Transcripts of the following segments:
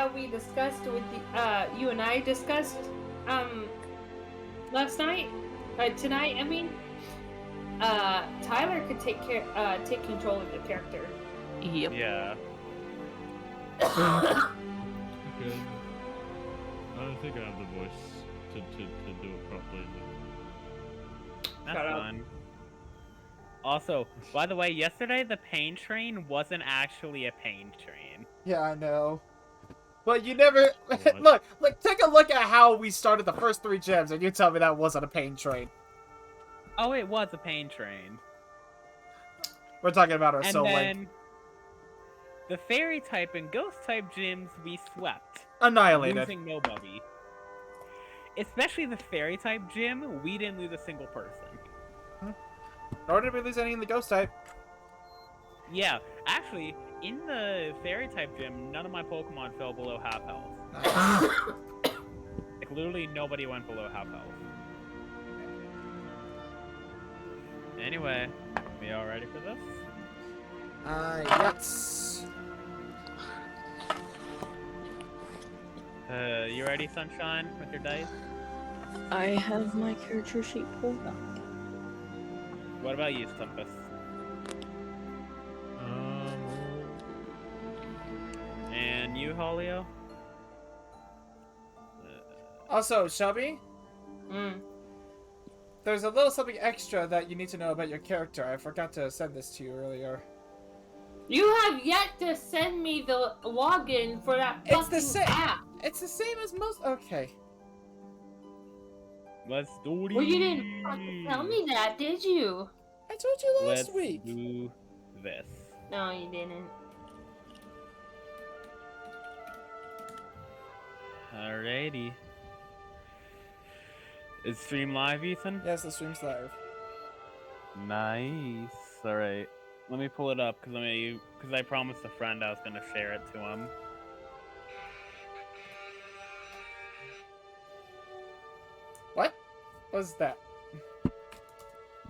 how we discussed with the, you and I discussed, last night? Tonight, I mean? Tyler could take control of the character. Yep. Yeah. Okay. I don't think I have the voice to do it properly. That's fun. Also, by the way, yesterday the pain train wasn't actually a pain train. Yeah, I know. But you never... What? look, take a look at how we started the first 3 gems, and you tell me that wasn't a pain train. Oh, it was a pain train. We're talking about our And soul then link. the fairy type and ghost type gyms we swept. Annihilated. Losing nobody. Especially the fairy type gym, we didn't lose a single person. Nor did we lose any in the ghost type. Yeah, actually, in the fairy type gym, none of my Pokemon fell below half health. Nice. Like, literally nobody went below half health. Anyway, we all ready for this? Yes. You ready, Sunshine, with your dice? I have my character sheet pulled up. What about you, Stumpus? And you, Holio? Also, Shelby, Mm. there's a little something extra that you need to know about your character. I forgot to send this to you earlier. You have yet to send me the login for that It's the fucking same. app. It's the same as most. Okay. Let's do it. Well, you didn't fucking tell me that, did you? I told you last Let's week. do this. No, you didn't. Alrighty. Is stream live, Ethan? Yes, the stream's live. Nice. Alright. Let me pull it up because I promised a friend I was gonna share it to him. What? What's that?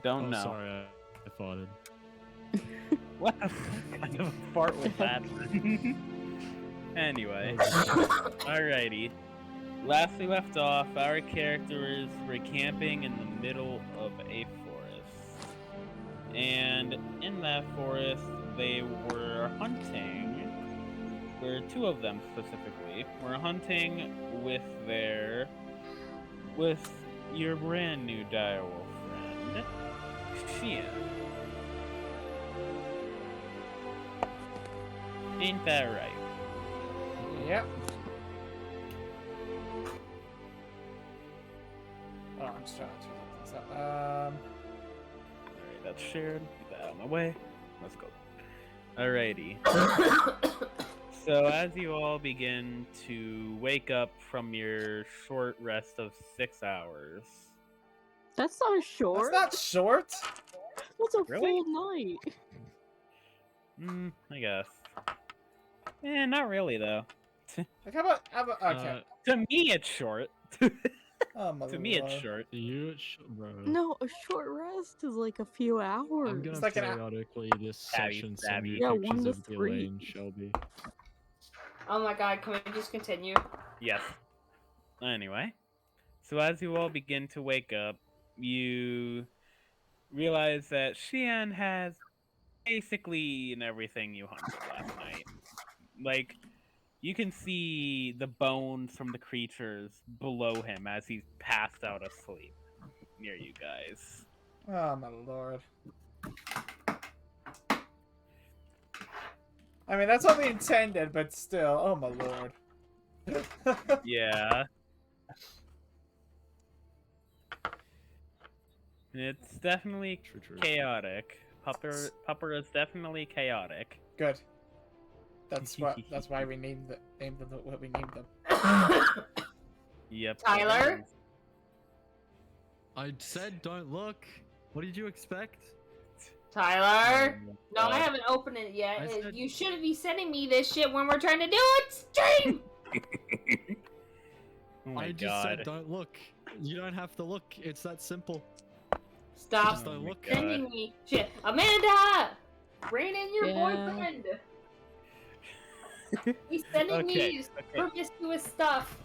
Don't know. Sorry, I farted. What kind of a fart was that? Anyway. Alrighty. Last we left off, our characters were camping in the middle of a forest. And in that forest, they were hunting. Or 2 of them specifically were hunting with your brand new direwolf friend, Shia. Ain't that right? Yep. Oh, I'm just trying to look this up. Alright, that's shared. Get that out of my way. Let's go. Alrighty. So as you all begin to wake up from your short rest of 6 hours. That's not short. That's not short. That's a Really? full night. I guess. Not really though. Like, how about okay. To me, it's short. Oh my To me, it's lord. short. Bro. No, a short rest is like a few hours. I'm gonna like an periodically this Stabby, session send stabby. you Yeah, pictures 1 to of 3. Elaine, Shelby. Oh my god, can we just continue? Yes. Anyway, so as you all begin to wake up, you realize that Xian has basically eaten everything you hunted last night. Like, you can see the bones from the creatures below him as he's passed out asleep near you guys. Oh my lord. I mean, that's what we intended, but still, oh my lord. Yeah. It's definitely True. chaotic. Pupper is definitely chaotic. Good. That's why we named them what we named them. Yep. Tyler? I said don't look. What did you expect? Tyler? No, I haven't opened it yet. I said- You shouldn't be sending me this shit when we're trying to do it stream! Oh my I just god. said don't look. You don't have to look. It's that simple. Stop Just don't look. sending me shit. Amanda! Rein in your Yeah. boyfriend! He's sending Okay, me okay. promiscuous stuff.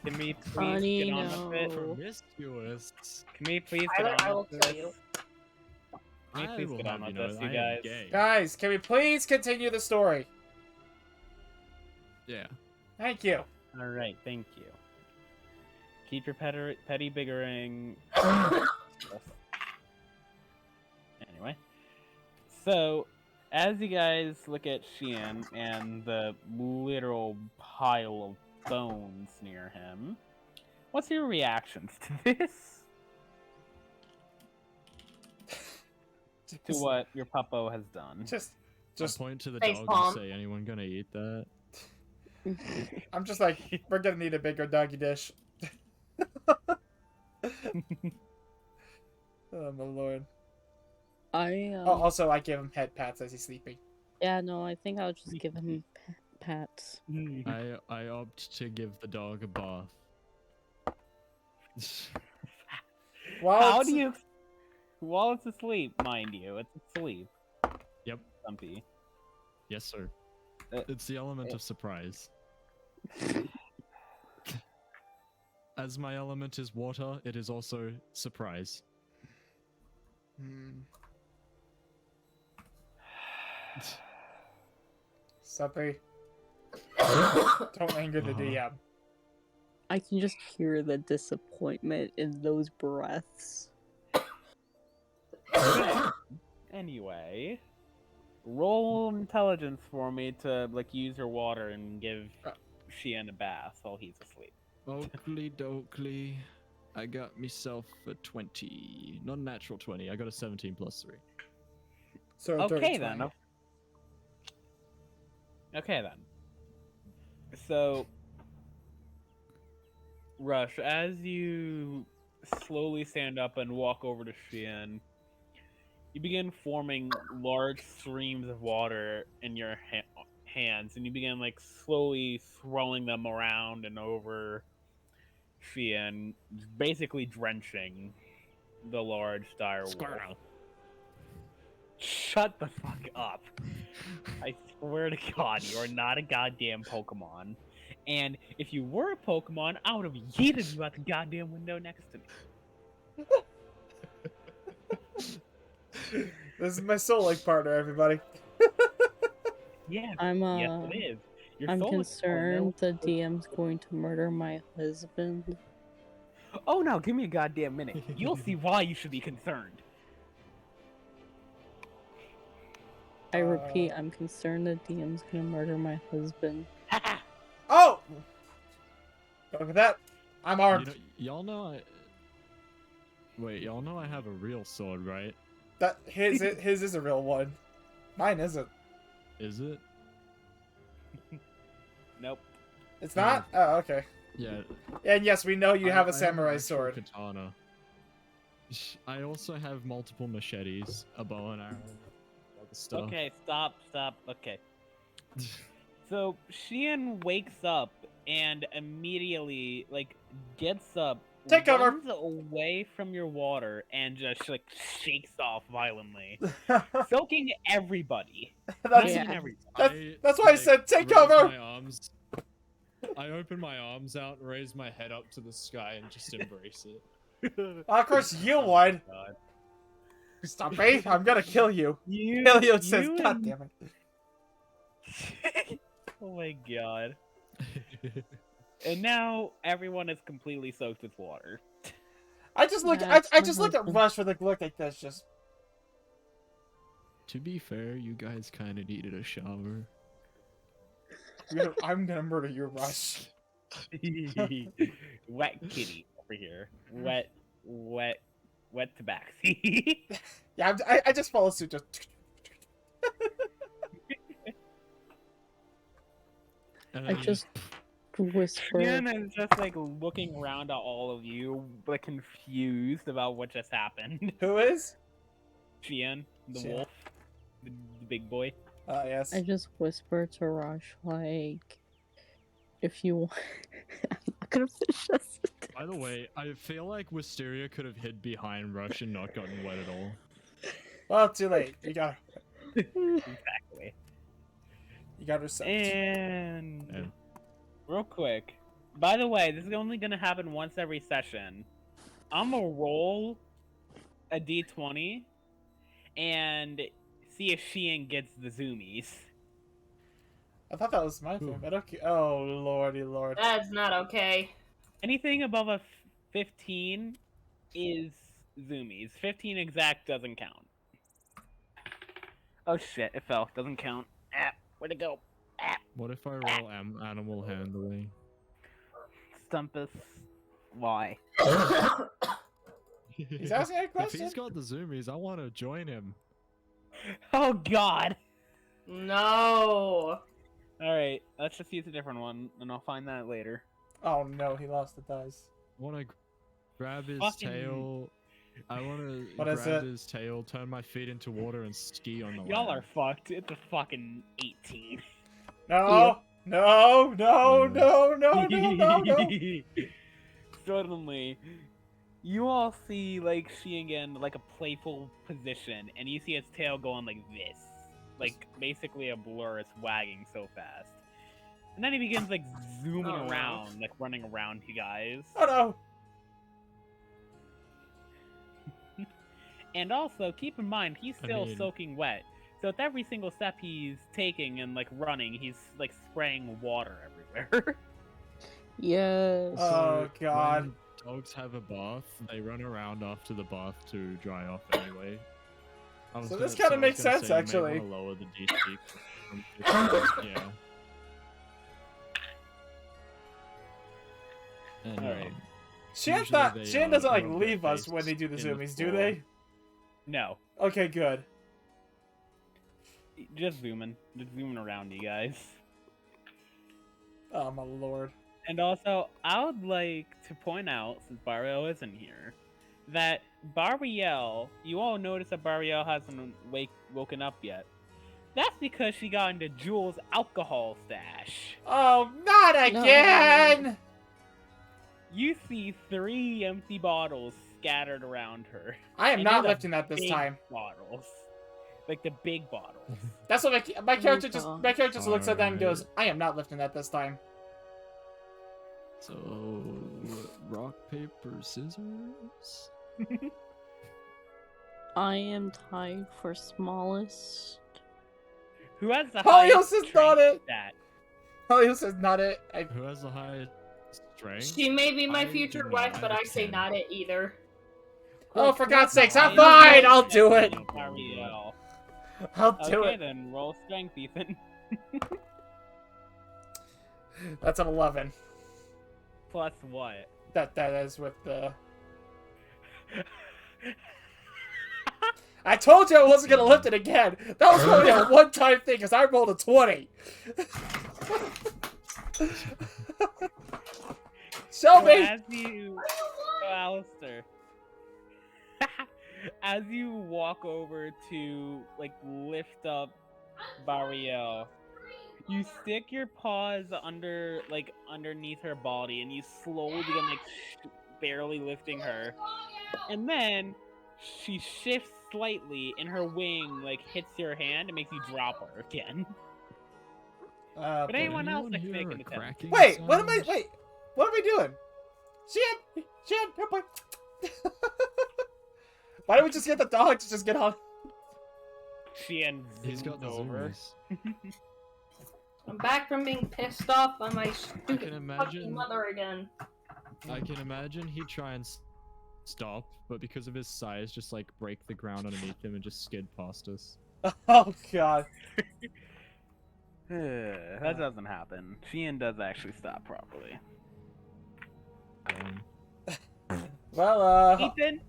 Can we please Honey, get on with it? no. Promiscuous. Can we please Tyler, get I on will with kill this? you. Can we I please will get on have you with know this, that you I am guys? gay. Guys, can we please continue the story? Yeah. Thank you. All right, thank you. Keep your petty bickering. Anyway, so as you guys look at Xian and the literal pile of bones near him, what's your reactions to this? To what your puppo has done? Just I'll point to the face dog palm. and say, anyone gonna eat that? I'm just like, we're gonna need a bigger doggy dish. Oh my lord. I Oh, also, I give him head pats as he's sleeping. yeah, no, I think I'll just give him pats. I opt to give the dog a bath. Well, How it's- do you? While it's asleep, mind you, it's asleep. Yep. Stumpy. Yes, sir. Uh, It's the element of surprise. As my element is water, it is also surprise. Suppy. Don't anger the DM. I can just hear the disappointment in those breaths. Anyway, roll intelligence for me to use your water and give Xian a bath while he's asleep. Oakley dokley. I got myself a 20. Not a natural 20. I got a 17 plus 3. So Okay then. Okay then. So, Rush, as you slowly stand up and walk over to Xian, you begin forming large streams of water in your hands, and you begin slowly throwing them around and over Xian, basically drenching the large dire wolf. Squirrel. Shut the fuck up. I swear to God, you are not a goddamn Pokemon. And if you were a Pokemon, I would have yeeted you out the goddamn window next to me. This is my soul-like partner, everybody. Yeah, I'm yes it is. Your I'm soul is concerned the DM's going to murder my husband. Oh no, give me a goddamn minute. You'll see why you should be concerned. I repeat, I'm concerned the DM's gonna murder my husband. Oh! Look at that. I'm armed. Y'all know Wait, y'all know I have a real sword, right? That his is a real one. Mine isn't. Is it? Nope. It's not? Oh, okay. Yeah. And yes, we know you have a an samurai actual sword. Katana. I also have multiple machetes, a bow and arrow, other stuff. Okay, stop. Okay. So Xian wakes up and immediately gets up, Take cover. runs away from your water, and just shakes off violently, soaking everybody. That's, Yeah. Everybody. that's why I said take raise cover! My arms. I open my arms out and raise my head up to the sky and just embrace it. Of course you would. God. Stop me! I'm gonna kill you. You, Elliot says, you God and- damn it. Oh my god. And now everyone is completely soaked with water. I just looked. That's I my just looked at husband. Rush with a look like this. Just To be fair, you guys kind of needed a shower. I'm gonna murder you, Rush. Wet kitty over here. Wet tabaxi. Yeah, I just follow suit. Just I just whisper. Xian is just looking around at all of you, confused about what just happened. who is? Xian, the Xian. wolf, the big boy. Yes. I just whisper to Rush, if you want. I'm not gonna finish this. By the way, I feel like Wisteria could have hid behind Rush and not gotten wet at all. Well, too late. You gotta. Exactly. You got her sucked. And Yeah. real quick, by the way, this is only gonna happen once every session. I'm gonna roll a d20 and see if Sheehan gets the zoomies. I thought that was my thing, but okay. Oh, lordy lord. That's not okay. Anything above a 15 is zoomies. 15 exact doesn't count. Oh shit, it fell. Doesn't count. Ah, where'd it go? Ah, What if I roll animal handling? Stumpus. Why? He's asking a If question. he's got the zoomies, I want to join him. Oh god! No. Alright, let's just use a different one, and I'll find that later. Oh no, he lost the dice. I want to grab his Fucking- tail. I want to What is grab it? his tail, turn my feet into water, and ski on the Y'all land. are fucked. It's a fucking 18. No, no, no, no, no, no, no, no. Suddenly, you all see, like, Sheehan in, like, a playful position, and you see its tail going like this. Like, basically a blur, it's wagging so fast. And then he begins, like, zooming Oh, no. around, like, running around you guys. Oh no. And also, keep in mind, he's I still mean- soaking wet. So with every single step he's taking and, like, running, he's, like, spraying water everywhere. Yes. Oh, God. When dogs have a bath, they run around after the bath to dry off anyway. So this kinda makes sense, actually. You may wanna lower the DC from 50, yeah. And, Alright. Shan's usually not. they, Shan doesn't like rub their leave us face when they do the in the zoomies, do floor. they? No. Okay, good. Just zooming around you guys. Oh my lord. And also, I would like to point out, since Bariel isn't here, that Bariel, you all notice that Bariel hasn't woken up yet. That's because she got into Jules' alcohol stash. Oh, not again! You see 3 empty bottles scattered around her. I am And not they're the lifting that this big time. Bottles. Like the big bottles. That's what my character just God. looks at that and goes, Alright. "I am not lifting that this time." So, rock, paper, scissors? I am tied for smallest. Who has the Helios highest is strength not it. stat? Helios says not it. Who has the highest strength? She may be my I future do wife, not. but I I have say 10. not it either. Oh, for God's sakes, No, I'm I fine. don't I'll think do that's it. Bariel. I'll do Okay, it. then roll strength, Ethan. That's an 11. Plus what? That is with the. I told you I wasn't gonna lift it again. That was only a one-time thing because I rolled a 20. Show So me. as you, Alistair, as you walk over to like lift up Bariel, you stick your paws underneath her body, and you slowly begin barely lifting her, and then she shifts slightly, and her wing hits your hand and makes you drop her again. But Boy. anyone else Anyone make hear an a attempt? cracking Wait, sound? what am I doing? Shan, here, boy. Why don't we just get the dog to just get on? Sheehan He's got the zooms over. zoomies. I'm back from being pissed off by my can stupid fucking imagine- mother again. I can imagine he'd try and stop, but because of his size, just break the ground underneath him and just skid past us. Oh God. That doesn't happen. Sheehan does actually stop properly. Well, Ethan,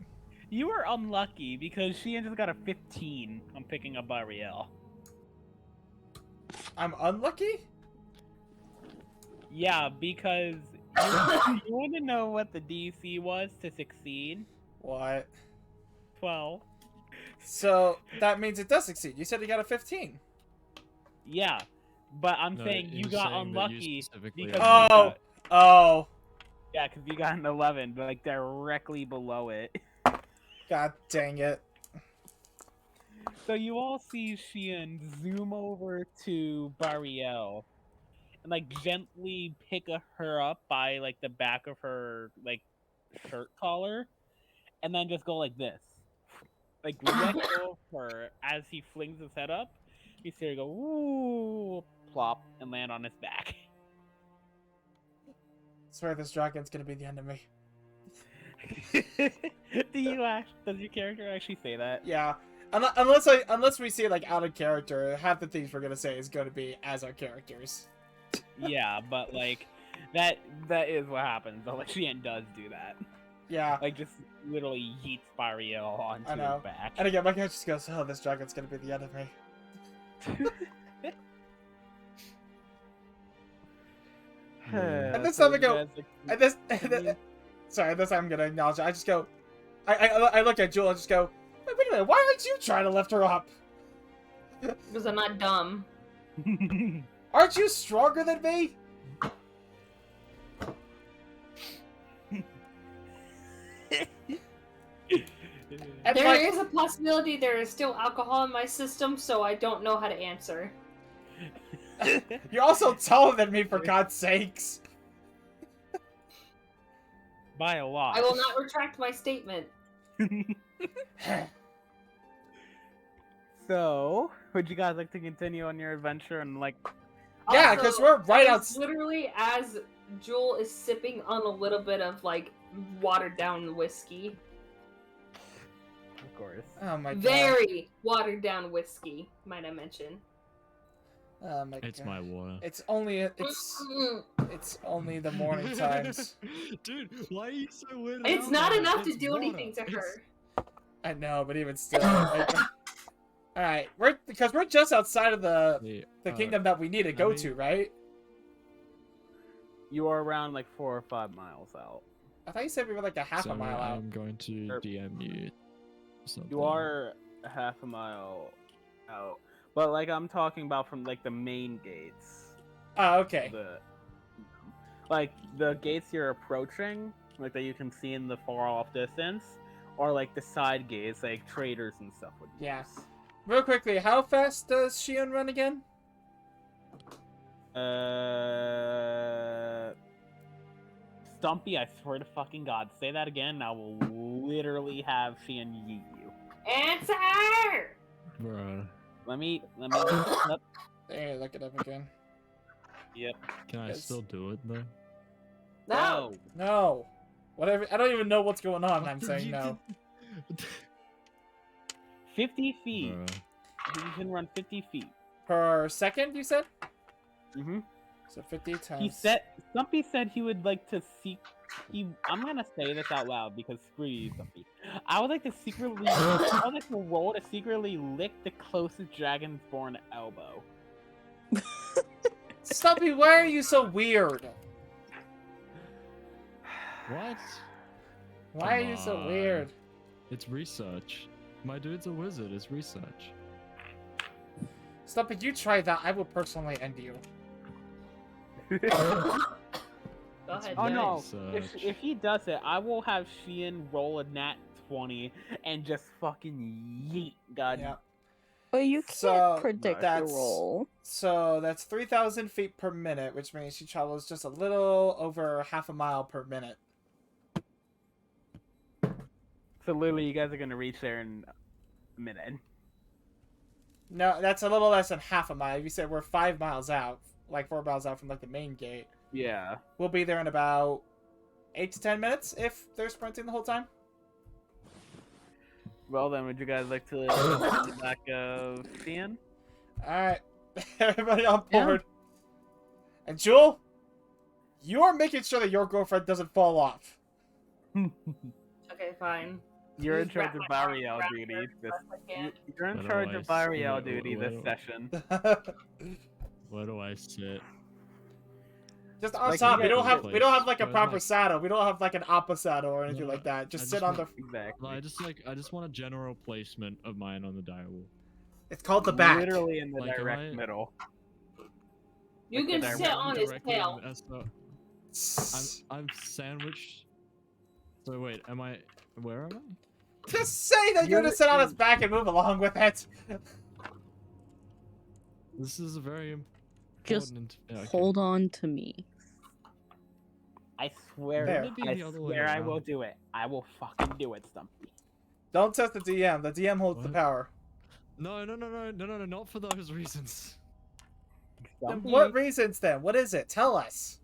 you were unlucky because Sheehan just got a 15 on picking up Bariel. I'm unlucky. Yeah, because you want to know what the DC was to succeed? What? 12. So that means it does succeed. You said you got a 15. Yeah, but I'm No, saying he you was got saying that you unlucky specifically because had- you Oh, got- oh, yeah, because you got an 11, but directly below it. God dang it. So you all see Shion zoom over to Bariel and like gently pick her up by like the back of her like shirt collar, and then just go like this, like let go of her as he flings his head up. You see her go ooh, plop, and land on his back. Swear this dragon's gonna be the end of me. Does your character actually say that? Yeah. Unless we see it like out of character, half the things we're gonna say is gonna be as our characters. Yeah, but like that is what happens. The Shion does do that. Yeah. Like just literally yeets Bariel onto I know. his back. And again, my character just goes, "Oh, this dragon's gonna be the end of me." And this time I go. And this. Sorry, this time I'm gonna acknowledge it. I just go. I look at Jewel and just go. Wait a minute. Why aren't you trying to lift her up? Because I'm not dumb. Aren't you stronger than me? And There like, is a possibility there is still alcohol in my system, so I don't know how to answer. you're also taller than me, for God's sakes. By a lot. I will not retract my statement. So, would you guys like to continue on your adventure and like? Yeah, Also, because we're right that out. is literally as Jewel is sipping on a little bit of like watered down whiskey. Of course. Oh my God. Very watered down whiskey, might I mention. Oh my It's God. my water. It's only the morning times. Dude, why are you so weirded It's out not by it? enough to It's do water. anything to her. I know, but even still. All right, because we're just outside of the kingdom that we need to go to, right? You are around like 4 or 5 miles out. I thought you said we were like a half a mile out. I'm going to DM you something. You are a half a mile out, but like I'm talking about from like the main gates. Oh, okay. Like the gates you're approaching, like that you can see in the far off distance, or like the side gates, like traders and stuff would use. Yeah. Real quickly, how fast does Shion run again? Stumpy, I swear to fucking God, say that again, and I will literally have Shion yeet you. Answer! Bruh. Let me look this up. There, look it up again. Yep. Can I Yes. still do it though? No! No. Whatever. I don't even know what's going on. I'm saying no. 50 feet. Bruh. You can run 50 feet. Per second, you said? Mm-hmm. So 50 times. He said, Stumpy said he would like to seek. I'm gonna say this out loud because screw you, Stumpy. I would like to secretly. I would like to roll to secretly lick the closest Dragonborn elbow. Stumpy, why are you so weird? What? Why are Come you so on. weird? It's research. My dude's a wizard. It's research. Stumpy, you try that. I will personally end you. Go ahead, Oh do it. no! Research. If he does it, I will have Shion roll a nat 20 and just fucking yeet. God. Yeah. But you can't So, predict the that's- roll. So that's 3,000 feet per minute, which means she travels just a little over half a mile per minute. So literally, you guys are gonna reach there in a minute. No, that's a little less than half a mile. You said we're 5 miles out, like 4 miles out from like the main gate. Yeah. We'll be there in about 8 to 10 minutes if they're sprinting the whole time. Well then, would you guys like to get the back of Shion? Alright. Everybody on board. And Jewel, you are making sure that your girlfriend doesn't fall off. Okay, fine. You're in Just charge wrap of my arm Bariel around duty her this. as best I can. You're in Where do charge I of s- Bariel where- duty where this do- session. Where do I sit? Just on Like, top. you We don't guys- have like a Where's proper my- saddle. We don't have like an Appa saddle or anything No, like that. Just I sit just on the. want- Exactly. I just want a general placement of mine on the direwolf. It's called the back. Literally in the Like, am direct I- middle. You Like can the sit direct- on his Directly tail. in I'm sandwiched. So wait, where am I? Just say that you're gonna sit on his back and move along with it. This is a very Just important. Yeah, okay. hold on to me. I swear, There. Wouldn't it be I the other way swear I will around? do it. I will fucking do it, Stumpy. Don't test the DM. The DM holds the What? power. No, not for those reasons. Then Stumpy, what reasons then? What is it? Tell us.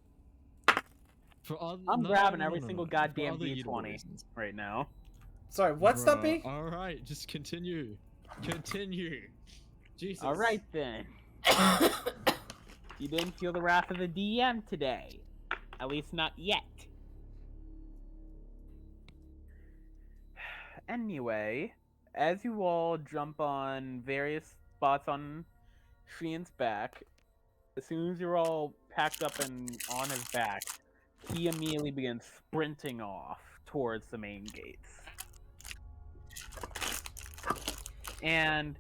For other, I'm no, grabbing no, every no, single for goddamn other usable D20 reasons. right now. Sorry, what, Bruh, Stumpy? Alright, just continue. Continue. Jesus. All right then. You didn't feel the wrath of the DM today. At least not yet. Anyway, as you all jump on various spots on Shian's back, as soon as you're all packed up and on his back, he immediately begins sprinting off towards the main gates. And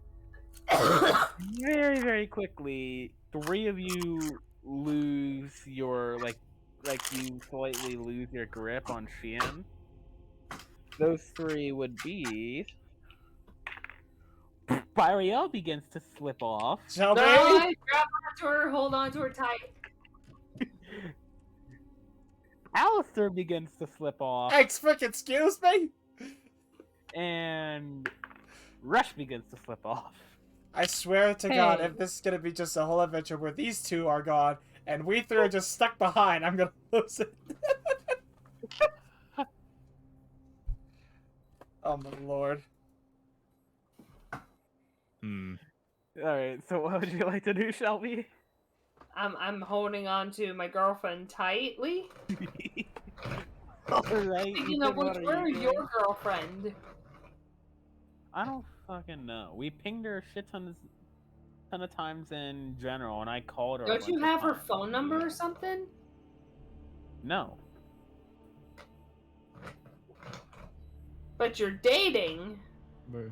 very, very quickly, three of you lose your, like you slightly lose your grip on Shian. Those three would be... Byriel begins to slip off. Shelby? No, I grab onto her, hold on to her tight. Alistair begins to slip off. Excuse me? And Rush begins to slip off. I swear to God, Hey. if this is gonna be just a whole adventure where these two are gone and we three are just stuck behind, I'm gonna lose it. Oh my lord. Hmm. Alright, so what would you like to do, Shelby? I'm holding on to my girlfriend tightly. Alright, Speaking of which, where is your girlfriend? I don't fucking know. We pinged her a shit ton of times in general, and I called her. a Don't bunch you of have her times. phone number or something? No. But you're dating. Bro.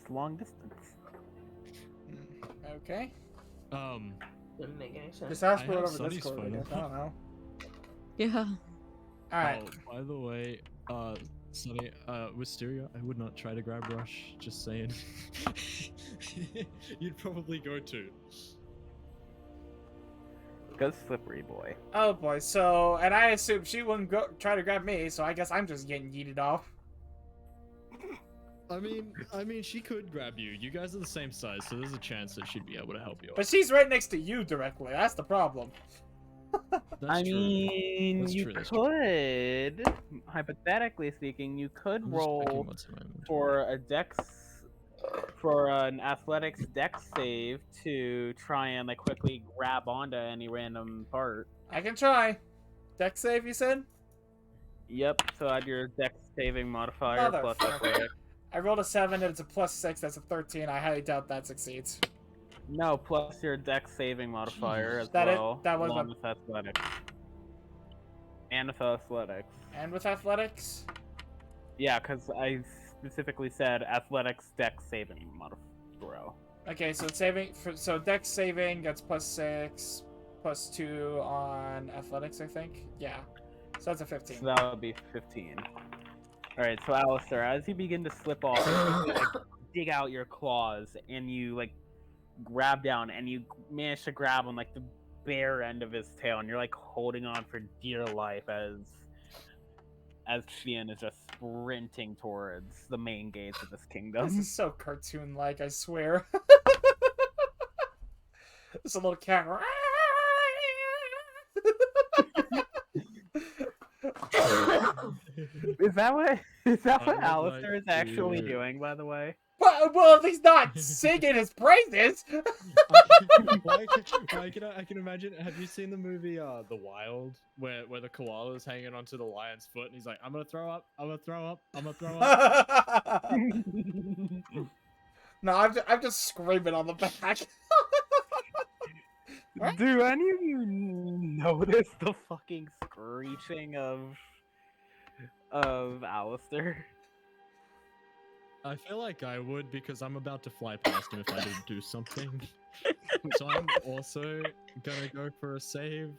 It's long distance. Okay. Doesn't make any sense. Just ask I for it have over Sunny's Discord, I phone guess. I don't know. Yeah. Alright. Oh, by the way, Sunny, Wisteria, I would not try to grab Rush, just saying. You'd probably go to. Go slippery boy. Oh boy, so, and I assume she wouldn't go try to grab me, so I guess I'm just getting yeeted off. I mean, she could grab you. You guys are the same size, so there's a chance that she'd be able to help you. But she's right next to you directly, that's the problem. That's true. mean, That's you true, that's true. could, hypothetically speaking, you could I'm just picking roll what's in my inventory. for an athletics dex save to try and like quickly grab onto any random part. I can try. Dex save, you said? Yep. So add your dex saving modifier plus Motherfucker. athletics. I rolled a 7 and it's a +6, that's a 13. I highly doubt that succeeds. No, plus your dex saving modifier as That well. that was along my- with athletics. And with athletics. And with athletics? Yeah, because I specifically said athletics dex saving modifier. Okay, so so dex saving gets +6, +2 on athletics, I think. Yeah. So that's a 15. So that would be 15. Alright, so Alistair, as you begin to slip off, you like, dig out your claws and you like grab down and you manage to grab on like the bare end of his tail and you're like holding on for dear life as Shian is just sprinting towards the main gates of this kingdom. This is so cartoon-like, I swear. There's a little cat. Is that what I would Alistair is like actually to- doing, by the way? Well, at least not singing his praises. I can imagine. Have you seen the movie The Wild, where the koala is hanging onto the lion's foot, and he's like, "I'm gonna throw up. I'm gonna throw up. I'm gonna throw up." No, I'm just screaming on the back. Do any of you notice the fucking screeching of Alistair? I feel like I would because I'm about to fly past him if I didn't do something. So I'm also gonna go for a save.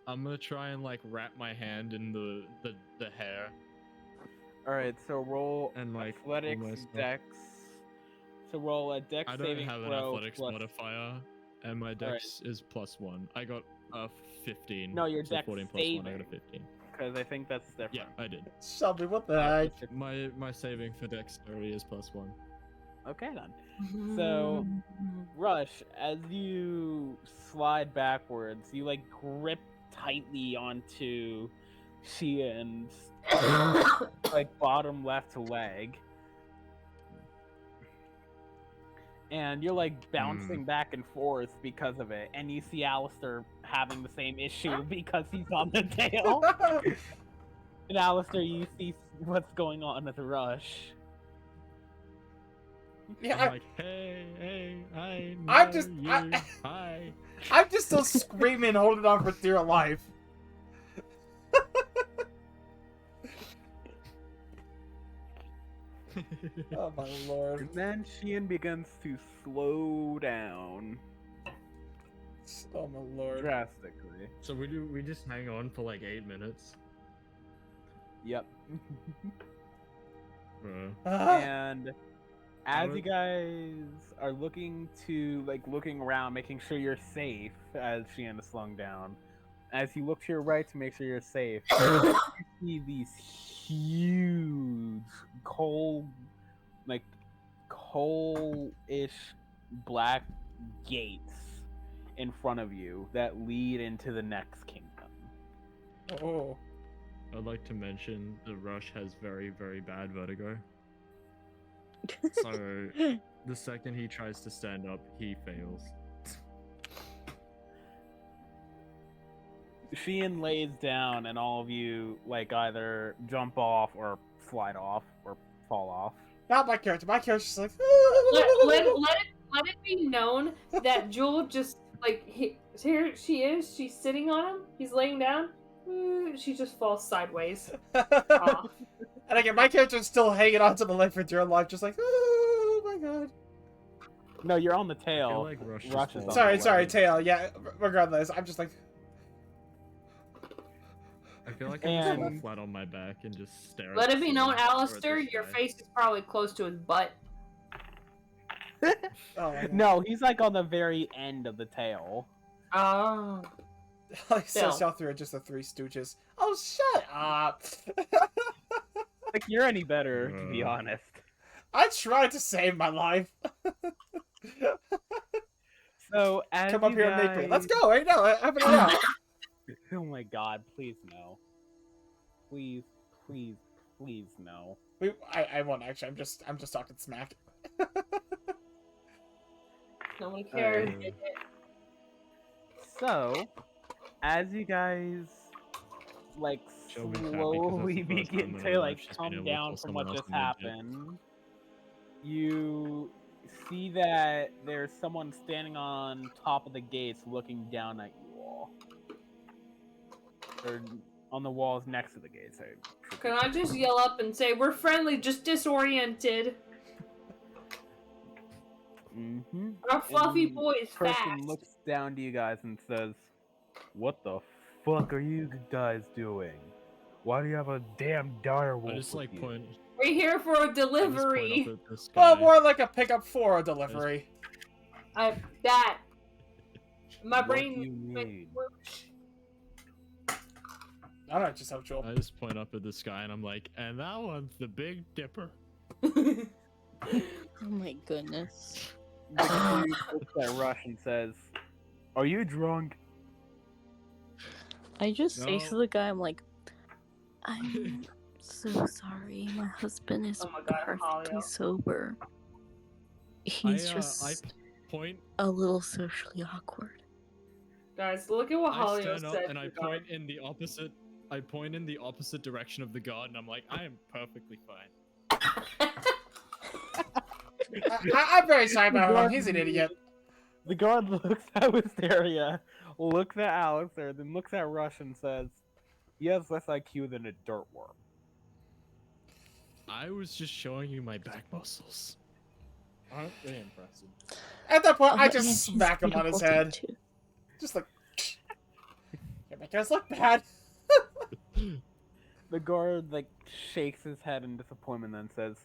I'm gonna try and like wrap my hand in the hair Alright, so roll And, like, athletics, almost- dex. So roll a dex I don't saving have an throw athletics plus- modifier, and my dex is +1. I got a 15. No, your so dex 14 plus 1, I got a saving. 15. Because I think that's different. Yeah, I did. Shelby, what the heck? My saving for dexterity is +1. Okay then. So, Rush, as you slide backwards, you like grip tightly onto Shian's like bottom left leg. And you're like bouncing back and forth because of it, and you see Alistair having the same issue because he's on the tail. And Alistair, you see what's going on with Rush. Yeah, I'm like, hey, I'm just- hi. I'm just still screaming, holding on for dear life. Oh my lord. And then Shian begins to slow down Oh my lord. drastically. So we just hang on for like 8 minutes. Yep. Ah, And as you guys are looking around, making sure you're safe as Shian is slung down, as you look to your right to make sure you're safe, you see these huge coal-ish black gates in front of you that lead into the next kingdom. oh. I'd like to mention the Rush has very, very bad vertigo. So the second he tries to stand up, he fails. Shian lays down, and all of you like either jump off or slide off or fall off. Not my character. My character's just like. Let it be known that Jewel just like here she is. She's sitting on him. He's laying down. She just falls sideways. Aw. And again, my character's still hanging on to the leg for dear life, just like, oh my god. No, you're on the I tail. feel like Rush, Rush is just on falls. Sorry, tail. Yeah, regardless, I'm just like. I feel like I'm just And- fall flat on my back and just stare. Let at it be the known, ceiling or at the Alistair, your sky. face is probably close to his butt. Oh my god. No, he's like on the very end of the tail. Oh. Like, so Still. y'all three are just the Three Stooges. Oh, shut up. Like you're any better, to be honest. I tried to save my life. So as Come up you here and make me. Let's guys- go right now. Have it out. Oh my god, please no. Please, please, please no. I won't actually. I'm just talking smack. Nobody cares. Alright. So, as you guys like Shelby's happy 'cause that's slowly the first begin time in to her like life she's been come able to down call from what someone just else a midget. happened, you see that there's someone standing on top of the gates looking down at you all. Or on the walls next to the gates. Can I just yell up and say, we're friendly, just disoriented. Mm-hmm. Our fluffy And boy is Person fast. looks down to you guys and says, "What the fuck are you guys doing? Why do you have a damn dire wolf?" I just like with you?" point. We're here for a I just point delivery. up at this Well, guy. more like a pickup for a delivery. That. My What brain do you went mean? whoosh. I don't just help Joel. I just point up at the sky and I'm like, and that one's the Big Dipper. Oh my goodness. The dude looks at Rush and says, "Are you drunk?" I just say to No. the guy, I'm like, I'm so sorry. My husband is Oh my God, perfectly Holly. sober. He's I just point. a little socially awkward. Guys, look at what I Holly stand said. up and I to the guard. point in the opposite. I point in the opposite direction of the guard, and I'm like, I am perfectly fine. I'm very sorry about him. He's an idiot. The guard looks at Wisteria, looks at Alistair, then looks at Rush and says, "He has less IQ than a dirt worm." I was just showing you my back muscles. Aren't they impressive? At that point, I And just he's smack him on his beautiful head. too. Just like, you're making us look bad. The guard like shakes his head in disappointment and says,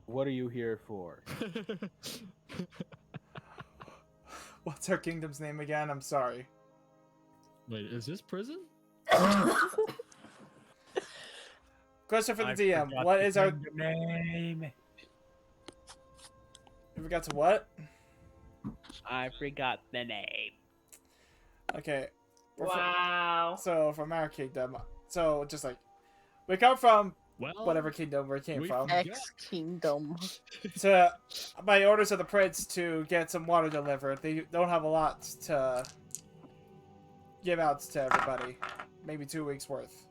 "What are you here for?" What's our kingdom's name again? I'm sorry. Wait, is this prison? Question for the I DM. forgot What the is our... kingdom name? You forgot to what? I forgot the name. Okay. Wow. So, from our kingdom, so just like, we come from Well, whatever kingdom we came we from. forgot. X Kingdom. To, by orders of the prince, to get some water delivered. They don't have a lot to give out to everybody. Maybe 2 weeks worth.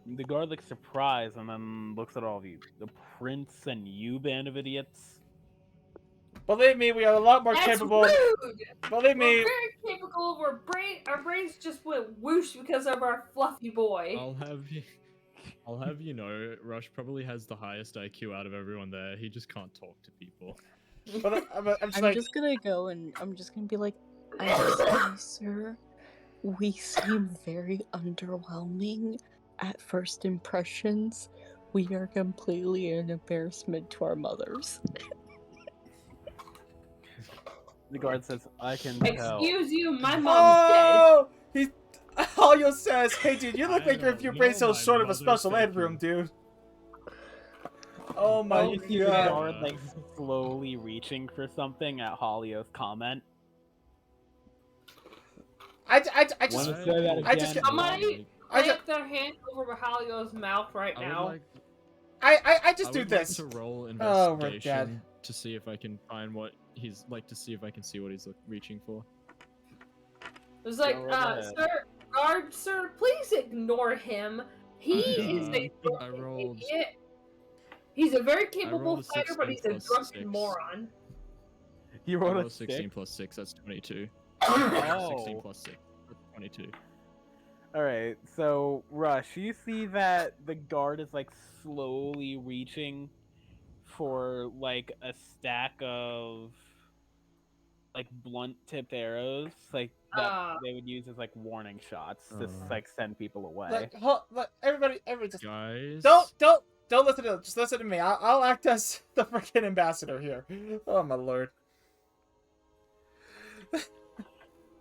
The guard looks surprised and then looks at all of you. The prince and you, band of idiots. Believe me, we are a lot more That's capable. rude! Believe me, We're very capable. Our brains just went whoosh because of our fluffy boy. I'll have you know, Rush probably has the highest IQ out of everyone there. He just can't talk to people. but I'm just I'm like, just gonna go and I'm just gonna be like, I'm sorry, sir. We seem very underwhelming at first impressions. We are completely an embarrassment to our mothers. The guard says, "I can tell." Excuse you, my mom's oh, he. Halio says, "Hey, dude, you look I like you're a don't few know, brain cells my short of a mother, special ed thank room, you. dude." Oh my You see the god. guard like slowly reaching for something at Holio's comment. I Wanna just, say that I just- again? Somebody I dead. just, Plant their hand over Mahalio's mouth right now. I just do would this. like to roll Oh, we're investigation dead. to see if I can find what he's like, to see if I can see what he's reaching for. It was like, Go right ahead. sir, guard, sir, please ignore him. He is a I drunken rolled- idiot. He's a very capable rolled a fighter, but 16 he's a plus drunken 6. moron. You I rolled rolled a 16 6? plus 6, that's 22. Oh. 16 plus 6, that's 22. Alright, so Rush, you see that the guard is like slowly reaching for like a stack of like blunt tipped arrows, like that they would use as like warning shots to like send people away. Look, everybody just Guys, don't listen to them. Just listen to me. I'll act as the freaking ambassador here. Oh my lord.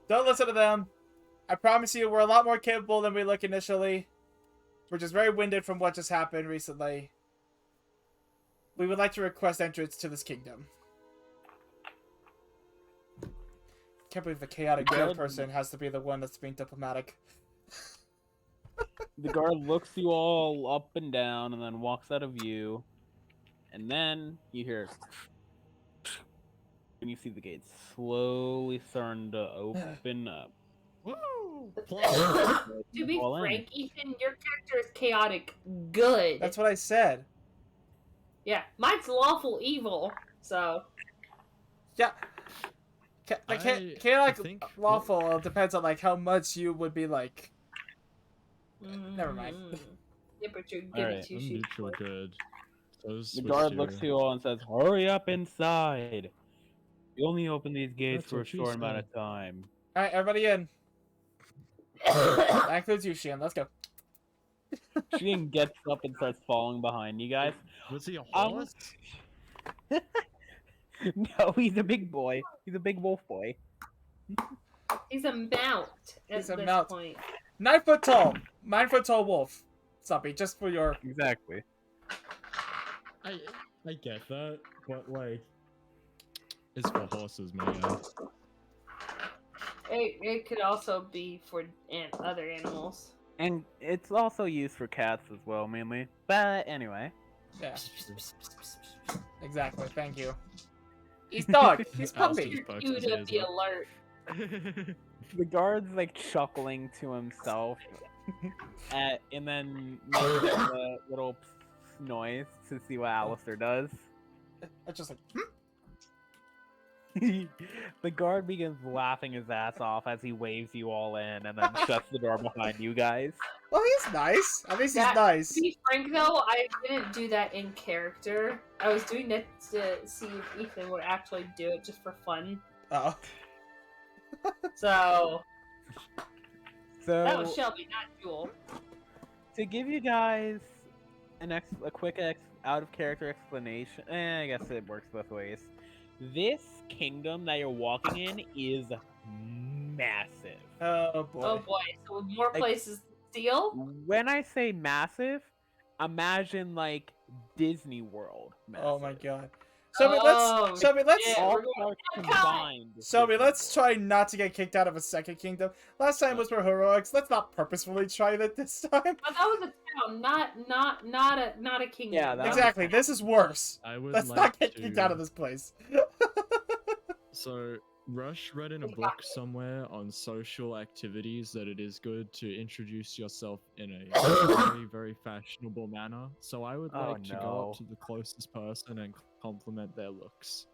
Don't listen to them. I promise you, we're a lot more capable than we look initially. We're just very winded from what just happened recently. We would like to request entrance to this kingdom. Can't believe the chaotic guild person has to be the one that's being diplomatic. The guard looks you all up and down and then walks out of view. And then you hear and you see the gates slowly starting to open up. woo! To be All in. frank, Ethan, your character is chaotic good. That's what I said. Yeah, mine's lawful evil, so... Yeah. Chaotic think- lawful depends on like how much you would be like. Never mind. Yeah, but you're good Alright. at two I'm shoes. neutral good. The guard looks to you all and says, "Hurry up inside. We only open these gates That's for a what she short amount said. of time." All right, everybody in. That includes you, Shion. Let's go. Sheehan gets up and starts falling behind you guys. Was he a Um, horse? No, he's a big boy. He's a big wolf boy. He's a mount at He's a this mount. point. 9 foot tall. 9 foot tall wolf. Stumpy, just for your. Exactly. I get that, but like, it's for horses, man. It could also be for other animals. And it's also used for cats as well, mainly. But anyway. Yeah. Exactly. Thank you. He's dog. He's puppy. Alistair's pokes You his to ears be up. alert. The guard's like chuckling to himself. And then makes a little noise to see what Alistair does. It's just like. The guard begins laughing his ass off as he waves you all in and then shuts the door behind you guys. Well, he's nice. At least he's That- nice. To be frank, though, I didn't do that in character. I was doing that to see if Ethan would actually do it just for fun. Oh. So that So was Shelby, not Jewel. To give you guys a quick out of character explanation, I guess it works both ways. This kingdom that you're walking in is massive. Oh boy. Oh boy, so more Like- places to steal? When I say massive, imagine like Disney World. Massive. Oh my god. Shelby, Oh, let's shit. All we're going parts to combined. is Shelby, Disney let's World. try not to get kicked out of a second kingdom. Last time was for heroics. Let's not purposefully try that this time. But that was a town, not a kingdom. Yeah, that was- Exactly. This is worse. I would Let's like not get to... kicked out of this place. So, Rush read in a book somewhere on social activities that it is good to introduce yourself in a very, very fashionable manner. So I would Oh, like to go no. up to the closest person and compliment their looks.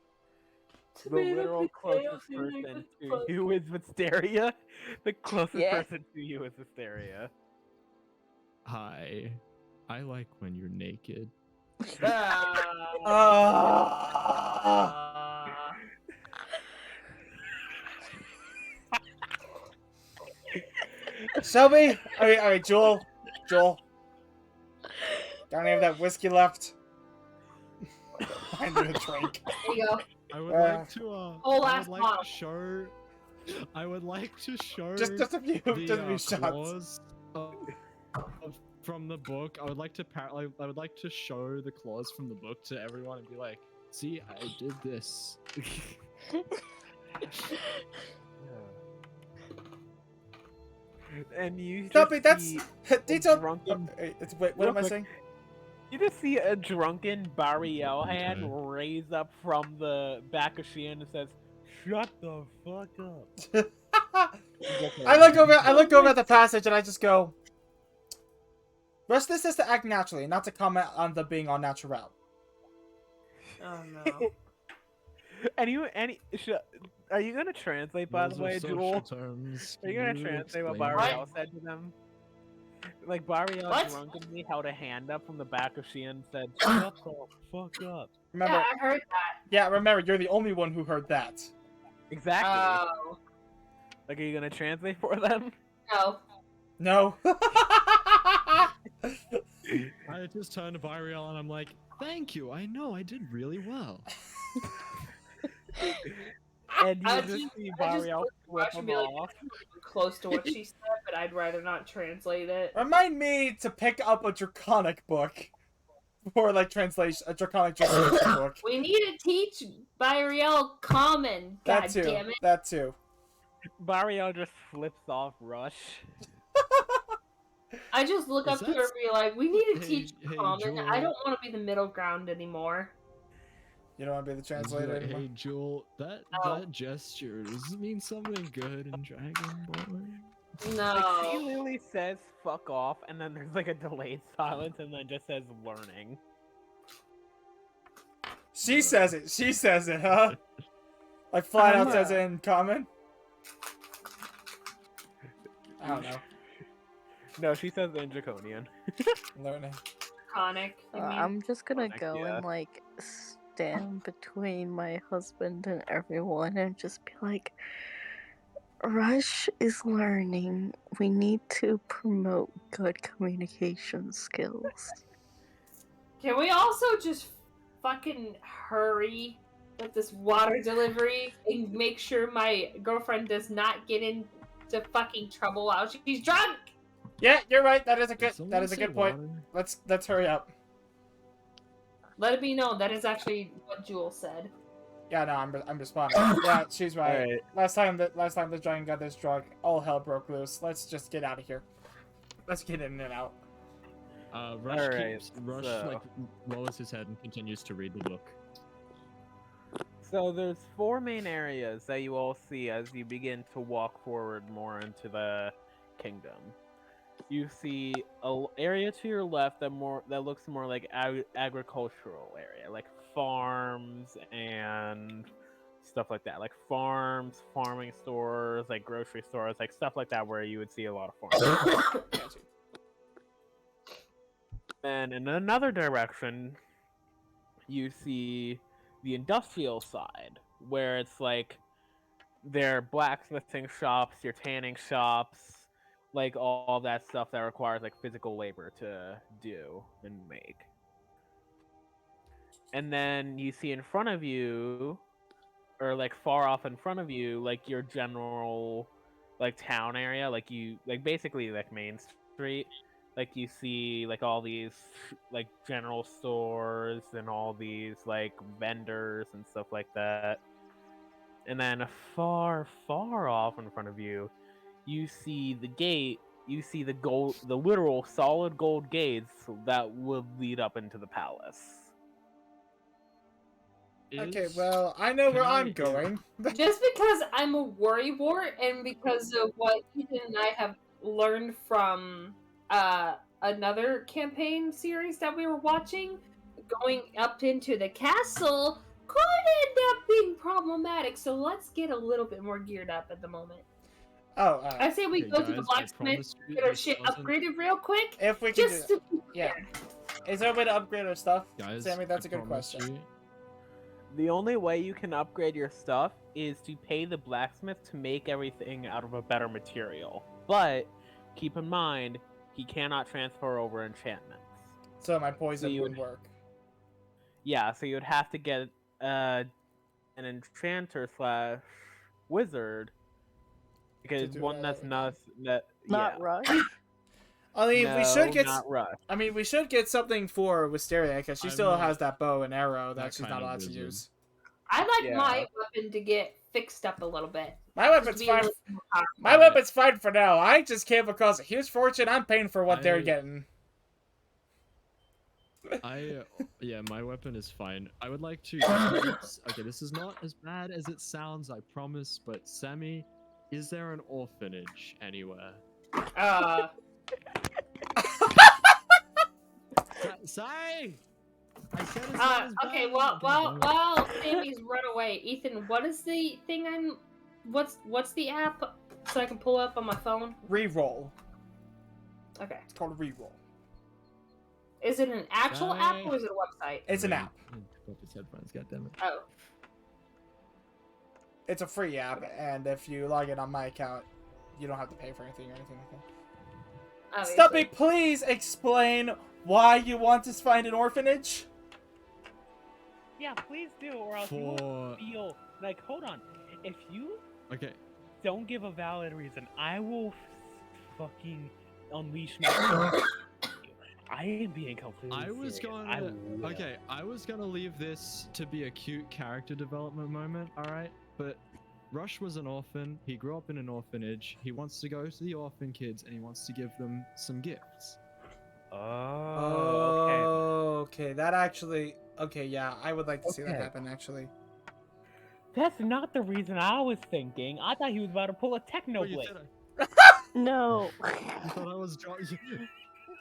The literal closest person to you is Wisteria. The closest Yeah. person to you is Wisteria. Hi, I like when you're naked. Shelby, all right, Joel. Don't have that whiskey left. I need a drink. There you go. I would Uh, like to whole I last would like bottle. to show I would like to show Just a few, the just a few shots. clause from the book. I would like to I would like to show the clause from the book to everyone and be like, "See, I did this." And you Shelby, just see detail. drunken- Wait, what Real am I quick. saying? you just see a drunken Bariel hand raise up from the back of Sheehan and says, "Shut the fuck up." I look over at the passage and I just go, Rush, this is to act naturally, not to comment on the being unnatural. Oh no. Are you gonna translate, by the Those are way, social Jewel? terms. Are you gonna Can translate what explain Bariel that? said to them? Like Bariel What? drunkenly held a hand up from the back of Sheehan and said, "Shut the fuck up." Remember, Yeah, I heard that. yeah, remember, you're the only one who heard that. Exactly. Oh Like, are you gonna translate for them? no. No. I just turned to Byriel and I'm like, "Thank you. I know I did really well." And you I just just- see I just Bariel looked at flip Rush and them be like, off. Close to what she said, but I'd rather not translate it. Remind me to pick up a draconic book. Or like a draconic translation book. We need to teach Byriel common. God That too. damn it. That too. Bariel just flips off Rush. I just look Is up to her that- and be like, we need to Hey- teach hey, common. I Jewel. don't want to be the middle ground anymore. You don't want to be the translator Like, anymore? hey, Jewel, that Oh. that gesture, does it mean something good in Dragon Ball? Like, she No. literally says "fuck off," and then there's like a delayed silence, and then just says "learning." She says it. She says it, huh? Like flat out says it in common? I don't know. No, she says it in Draconian. Learning. Iconic. You mean? I'm just gonna Iconic, go yeah. and like stand between my husband and everyone and just be like, Rush is learning. We need to promote good communication skills. Can we also just fucking hurry with this water delivery and make sure my girlfriend does not get into fucking trouble while she's drunk? Yeah, you're right. That is a Did good. someone That is a say good point. water? Let's hurry up. Let it be known that is actually what Jewel said. Yeah, no, I'm responding. Yeah, she's right. Alright. Last time the dragon got this drunk, all hell broke loose. Let's just get out of here. Let's get in and out. Rush Alright, keeps Rush so- like lowers his head and continues to read the book. So there's 4 main areas that you all see as you begin to walk forward more into the kingdom. You see a area to your left that looks more like agricultural area, like farms and stuff like that, like farms, farming stores, like grocery stores, like stuff like that, where you would see a lot of farms. And in another direction, you see the industrial side, where it's like their blacksmithing shops, your tanning shops, like all that stuff that requires like physical labor to do and make. And then you see in front of you, or like far off in front of you, like your general like town area, like you like basically like Main Street. Like you see like all these like general stores and all these like vendors and stuff like that. And then far, far off in front of you, you see the gate. You see the literal solid gold gates that will lead up into the palace. Okay, Is- well, I know where can I- I'm going. Just because I'm a worrywart and because of what Ethan and I have learned from another campaign series that we were watching, going up into the castle could end up being problematic. So let's get a little bit more geared up at the moment. Oh, I say we Okay, go to the guys, I blacksmith, promise you get our this shit doesn't- upgraded real quick. if we can Just do to be yeah. fair. Is there a way to upgrade our stuff? Guys, Sammy, that's I a good promise question. you- The only way you can upgrade your stuff is to pay the blacksmith to make everything out of a better material. But keep in mind, he cannot transfer over enchantments. So my poison you would would- work. Yeah, so you would have to get an enchanter / wizard, because do it one all that's over not Not yeah. Rush. I mean, no, we should get. not rush. I mean, we should get something for Wisteria because she I'm still not has that bow and arrow that that she's kind not of allowed to wizard. use. I'd like Yeah. my weapon to get fixed up a little bit. My Just weapon's to be a fine. little more powerful. My weapon's fine for now. I just came across a huge fortune. I'm paying for what they're I- getting. Yeah, my weapon is fine. I would like to. Okay, this is not as bad as it sounds, I promise. But Sammy, is there an orphanage anywhere? Say! I said it's not as Okay, bad. well, God damn it. while Sammy's run away, Ethan, what is the thing what's the app so I can pull up on my phone? Reroll. Okay. It's called reroll. Is it an actual app Sorry. or is it a website? It's an Wait, app. I took off his headphones, goddammit. Oh. It's a free app, and if you log in on my account, you don't have to pay for anything or anything like that. Obviously. Stumpy, please explain why you want to find an orphanage. Yeah, please do, or else you For won't feel like. Hold on, if you okay, don't give a valid reason, I will fucking unleash my. I am being completely I was serious. gonna. I will. Okay, I was gonna leave this to be a cute character development moment, alright? But Rush was an orphan, he grew up in an orphanage, he wants to go to the orphan kids and he wants to give them some gifts. Oh, okay. Okay, that actually. Okay, yeah, I would like to see that Okay. happen, actually. That's not the reason I was thinking. I thought he was about to pull a techno Wait, you blade. said No. I thought I was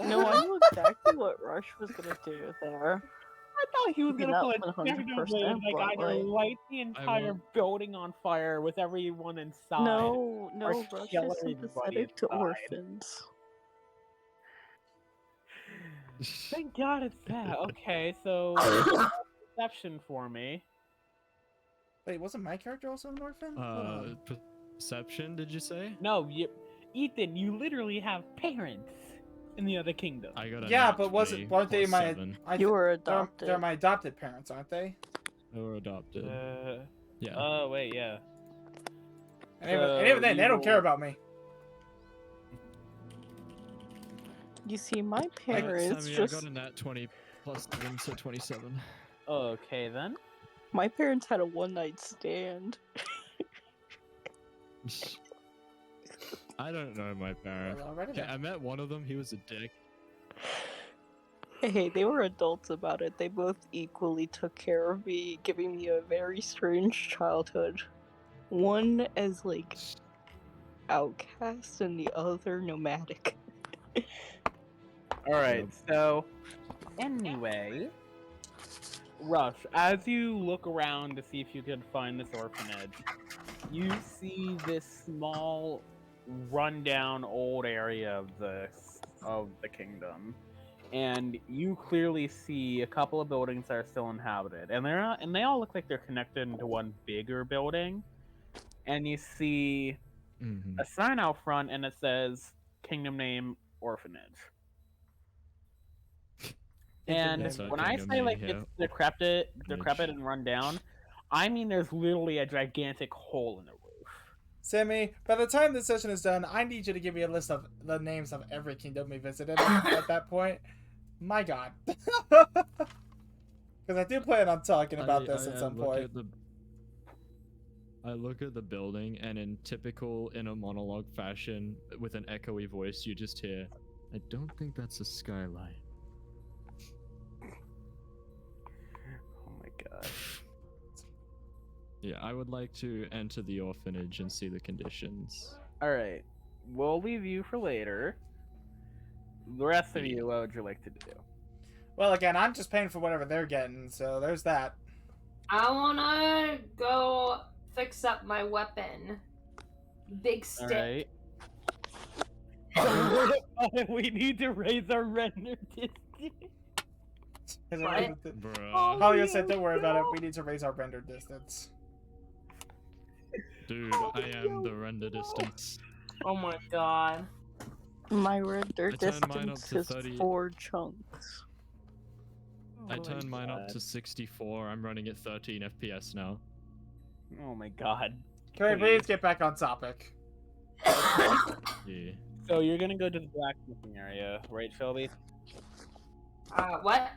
No, I knew exactly what Rush was gonna do there. I thought he was Maybe gonna not pull a techno 100%, blade and like but, either like, light the entire won't- building on fire with everyone inside. No, or Rush kill is everybody sympathetic to inside. orphans. Thank God it's that. Okay, so perception for me. Wait, wasn't my character also an orphan? Hold on. Perception, did you say? No, Ethan, you literally have parents in the other kingdom. I got a Yeah, nat but 20 weren't they plus my? 7. You were they're adopted. my adopted parents, aren't they? They were adopted. Yeah. Oh wait, yeah. And even, So and even then, they you don't care will- about me. You see, my Alright, parents Sammy, just I got a nat 20 plus 7, so 27. Okay then. my parents had a one-night stand. I don't know my parents. Well, already Okay, then. I met one of them, he was a dick. Hey, they were adults about it. They both equally took care of me, giving me a very strange childhood. One as like outcast and the other nomadic. Alright, Yep. so anyway, Rush, as you look around to see if you can find this orphanage, you see this small, rundown old area of the kingdom. And you clearly see a couple of buildings that are still inhabited, and they all look like they're connected into one bigger building. And you see Mhm. a sign out front, and it says kingdom name orphanage. Kingdom And name. when I say like it's decrepit and run down, I mean there's literally a gigantic hole in the roof. Sammy, by the time this session is done, I need you to give me a list of the names of every kingdom we visited at that point. My god. Because I do plan on talking about this at some point. I look at the building, and in typical inner monologue fashion, with an echoey voice, you just hear, I don't think that's a skylight. Oh my god. Yeah, I would like to enter the orphanage and see the conditions. Alright. We'll leave you for later. The rest of you, what would you like to do? Well, again, I'm just paying for whatever they're getting, so there's that. I wanna go fix up my weapon. Big stick. Alright. We need to raise our render distance. Bruh. Holly said, don't worry about it. We need to raise our render distance. Dude, I am the render distance. Oh my god. My render I turned mine up distance to is 30. 4 chunks. I turned mine up to 64. I'm running at 13 FPS now. Oh my god. Can we please get back on topic? Yeah. So you're gonna go to the blacksmithing area, right, Shelby? What?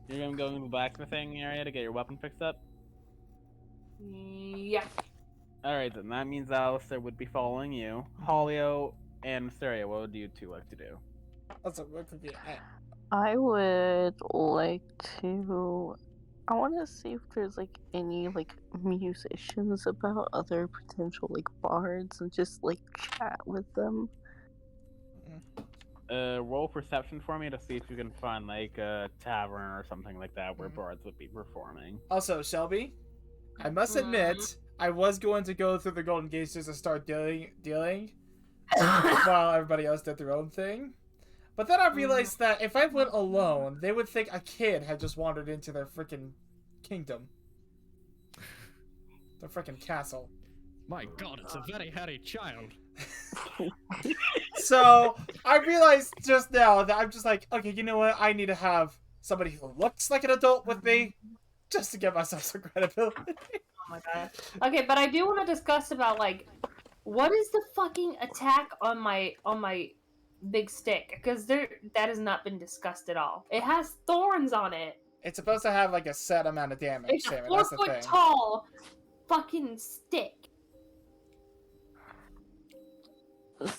You're gonna go into the blacksmithing area to get your weapon fixed up? Yeah. Alright then, that means Alistair would be following you. Holio and Mysteria, what would you two like to do? That's what could be. I would like to. I want to see if there's like any like musicians about, other potential like bards, and just like chat with them. Roll perception for me to see if you can find like a tavern or something like that where bards would be performing. Also, Shelby, I must admit, I was going to go through the Golden Gates just to start dealing while everybody else did their own thing. But then I realized that if I went alone, they would think a kid had just wandered into their freaking kingdom. Their freaking castle. My god, it's a very hairy child. So, I realized just now that I'm just like, okay, you know what? I need to have somebody who looks like an adult with me just to get myself some credibility. Oh my god. Okay, but I do want to discuss about like, what is the fucking attack on my big stick? Because that has not been discussed at all. It has thorns on it. It's supposed to have like a set amount of damage. It's a Sammy, 4 that's the foot thing. tall fucking stick.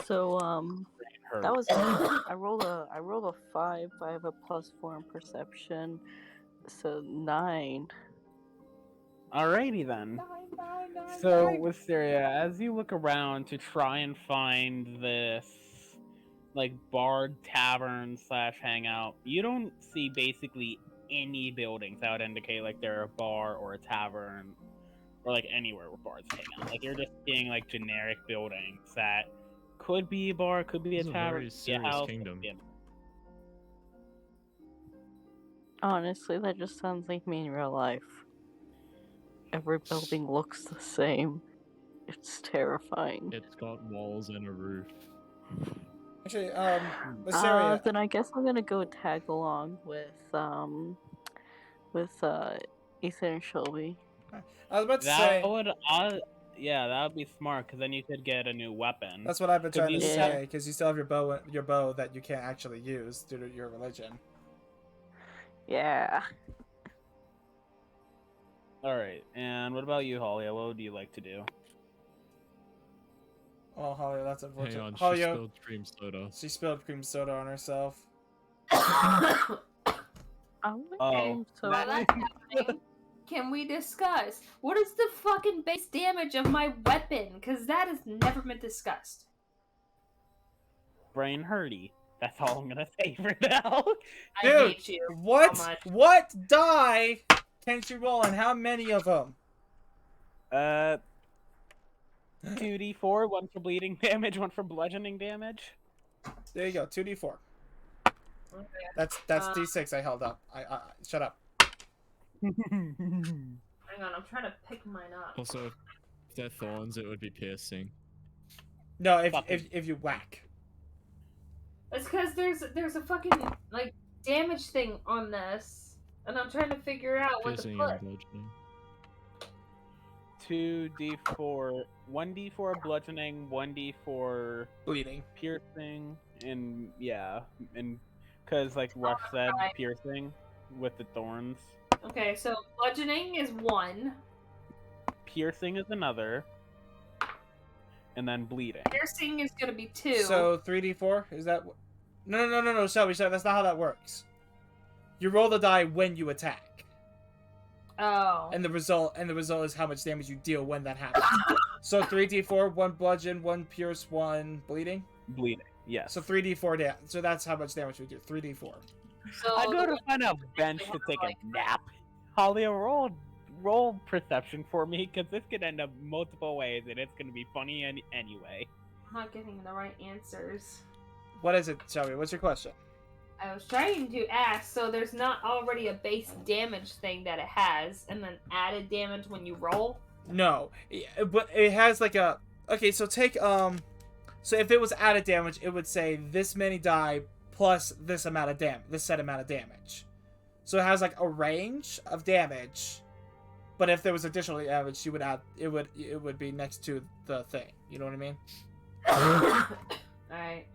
So that was I rolled a 5. I have a +4 in perception, so 9. Alrighty then. So, Wisteria, as you look around to try and find this, like, bard tavern / hangout, you don't see basically any buildings that would indicate, like, they're a bar or a tavern, or, like, anywhere where bards hang out. Like, you're just seeing, like, generic buildings that could be a bar, could be a tavern, Very could be a house. kingdom. Honestly, that just sounds like me in real life. Every building looks the same. It's terrifying. It's got walls and a roof. Actually, Mysteria, Then I guess I'm gonna go tag along with Ethan and Shelby. I was about to say. Yeah, that would be smart, because then you could get a new weapon. That's what I've been trying to Yeah. say, because you still have your bow that you can't actually use due to your religion. Yeah. Alright, and what about you, Holly? What would you like to do? Oh, Holly, that's Hang unfortunate. on, she Holly, spilled cream soda. she spilled cream soda on herself. I'm Oh, so While that's happening, can we discuss what is the fucking base damage of my weapon? Because that has never been discussed. Brain hurty. That's all I'm gonna say for now. I Dude, hate you. What? so much. What die can she roll, and how many of them? 2d4, 1 for bleeding damage, 1 for bludgeoning damage. There you go, 2d4. Okay. That's d6 I held up. I shut up. Hang on, I'm trying to pick mine up. Also, if they're thorns, it would be piercing. No, Fucking- if you whack. It's because there's a fucking like damage thing on this, and I'm trying to figure out what to Piercing put. and bludgeoning. 2d4, 1d4 bludgeoning, 1d4 Bleeding. piercing, and yeah, and because like Rush said, Okay. piercing with the thorns. Okay, so bludgeoning is 1. Piercing is another, and then bleeding. Piercing is gonna be 2. So 3d4 is that? No, Shelby, that's not how that works. You roll the die when you attack, Oh. and the result is how much damage you deal when that happens. So 3d4, 1 bludgeon, 1 pierce, 1 bleeding. Bleeding, yes. So 3d4 damage. So that's how much damage we do. 3d4. So I go to find a bench to take a nap. Holly, roll perception for me, because this could end up multiple ways, and it's gonna be funny anyway. I'm not getting the right answers. What is it, Shelby? What's your question? I was trying to ask, so there's not already a base damage thing that it has, and then added damage when you roll? No, but it has like a. Okay, so take so if it was added damage, it would say this many die plus this amount of this set amount of damage. So it has like a range of damage, but if there was additional damage, you would add it would be next to the thing. You know what I mean? Alright.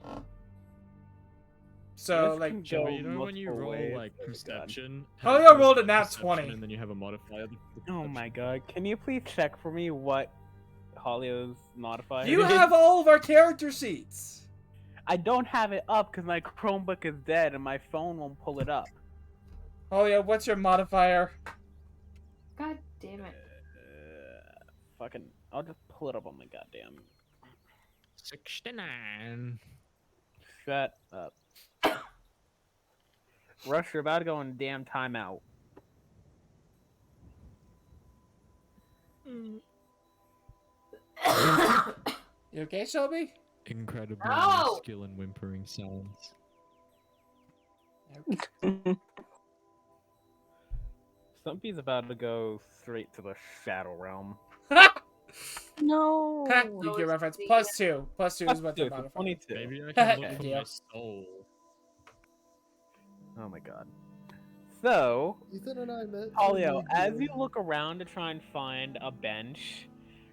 So This like, can Joe, go you know when you multiple roll ways. like Oh, God. perception? Oh, how yeah, it rolled goes a nat perception 20. And then you have a modifier. Oh my god, can you please check for me what Holly's modifier you is? have all of our character sheets. I don't have it up because my Chromebook is dead and my phone won't pull it up. Oh yeah, what's your modifier? God damn it. Fucking, I'll just pull it up on my goddamn. 69. Shut up. Rush, you're about to go in damn timeout. You okay, Shelby? Incredible No! skill in whimpering sounds. Stumpy's about to go straight to the Shadow Realm. No. You get reference. the- Plus 2. Plus 2 is what the Dude, modifier. 22. Maybe I can look Thank for you. my soul. Oh my god. So, Ethan and I met. Polio, as you look around to try and find a bench,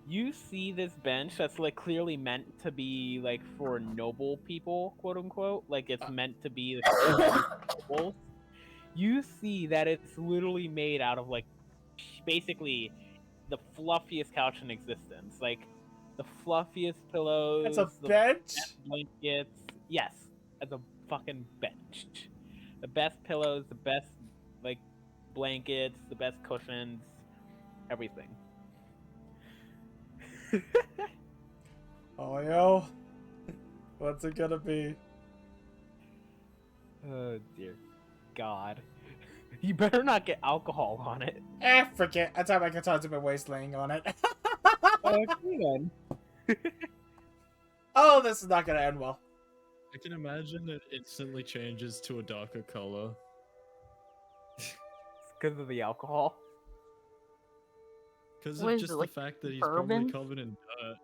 you see this bench that's like clearly meant to be like for noble people, quote unquote. Like it's meant to be nobles. You see that it's literally made out of like basically the fluffiest couch in existence. Like the fluffiest pillows. That's a the bench? best blankets. Yes, as a fucking bench. The best pillows, the best like blankets, the best cushions, everything. Oh, yo. What's it gonna be? Oh dear God. You better not get alcohol on it. Forget. I time my guitar to my waist laying on it. Okay then. Oh, this is not gonna end well. I can imagine it instantly changes to a darker color. Because of the alcohol. Because What of is just it, the like fact that he's bourbon? probably covered in dirt.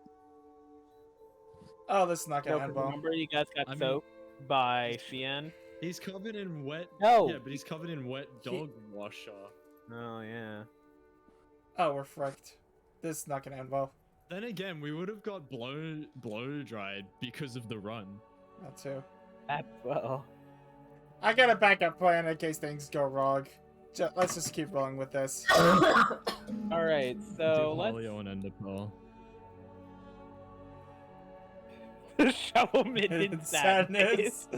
Oh, this is not No, gonna 'cause end well. remember you guys got I mean- soaked by Xian? He's covered in wet. No. Yeah, but he's covered in wet dog washer. Oh yeah. Oh, we're fricked. This is not gonna end well. Then again, we would have got blow dried because of the run. That too. That's well. I got a backup plan in case things go wrong. Let's just keep rolling with this. Alright, so let's Holio and Enderpearl. shovel him in sadness.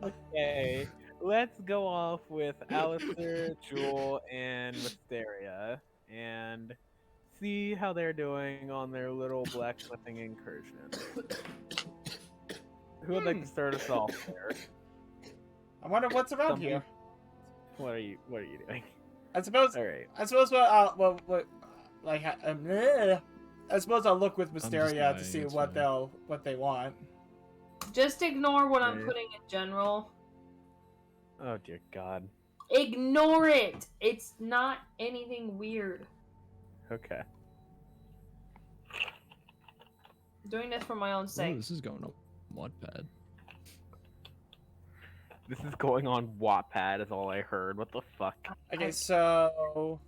Okay. Let's go off with Alistair, Jewel, and Mysteria and see how they're doing on their little blacksmithing incursion. Who would like to start us off there? I wonder what's around Something- here. What are you doing? I suppose. Alright. I suppose I suppose I'll look with Mysteria dying, to see it's what fine. they want. Just ignore what I'm Okay. putting in general. Oh dear God. Ignore it! It's not anything weird. Okay. I'm doing this for my own Oh, sake. this is going up Modpad. This is going on Wattpad is all I heard. What the fuck? Okay, so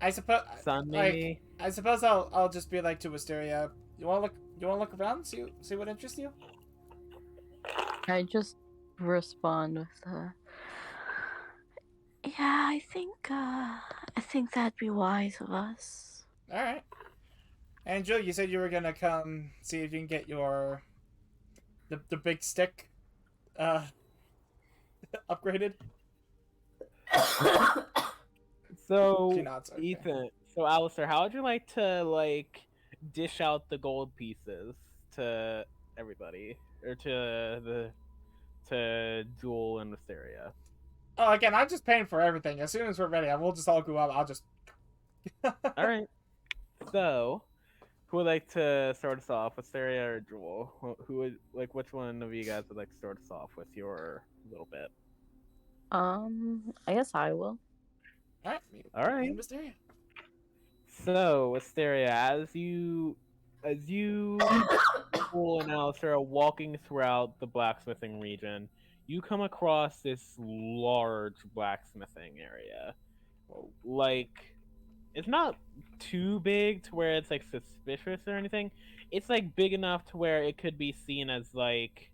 I suppose Sunny. I suppose I'll just be like to Wisteria. You wanna look around, see what interests you? I just respond with yeah, I think that'd be wise of us. Alright. Angel, you said you were gonna come see if you can get your the big stick upgraded. So, She nods, okay. Ethan, so Alistair, how would you like to dish out the gold pieces to everybody, or to Jewel and Wisteria? Oh, again, I'm just paying for everything. As soon as we're ready, we'll just all go up. I'll just. All right. So, who would like to start us off, Wisteria or Jewel? Who would Which one of you guys would like to start us off with your little bit? I guess I will. All right. Wisteria. So, Wisteria, as you, Jewel and Alistair are walking throughout the blacksmithing region, you come across this large blacksmithing area. Like, it's not too big to where it's like suspicious or anything. It's like big enough to where it could be seen as like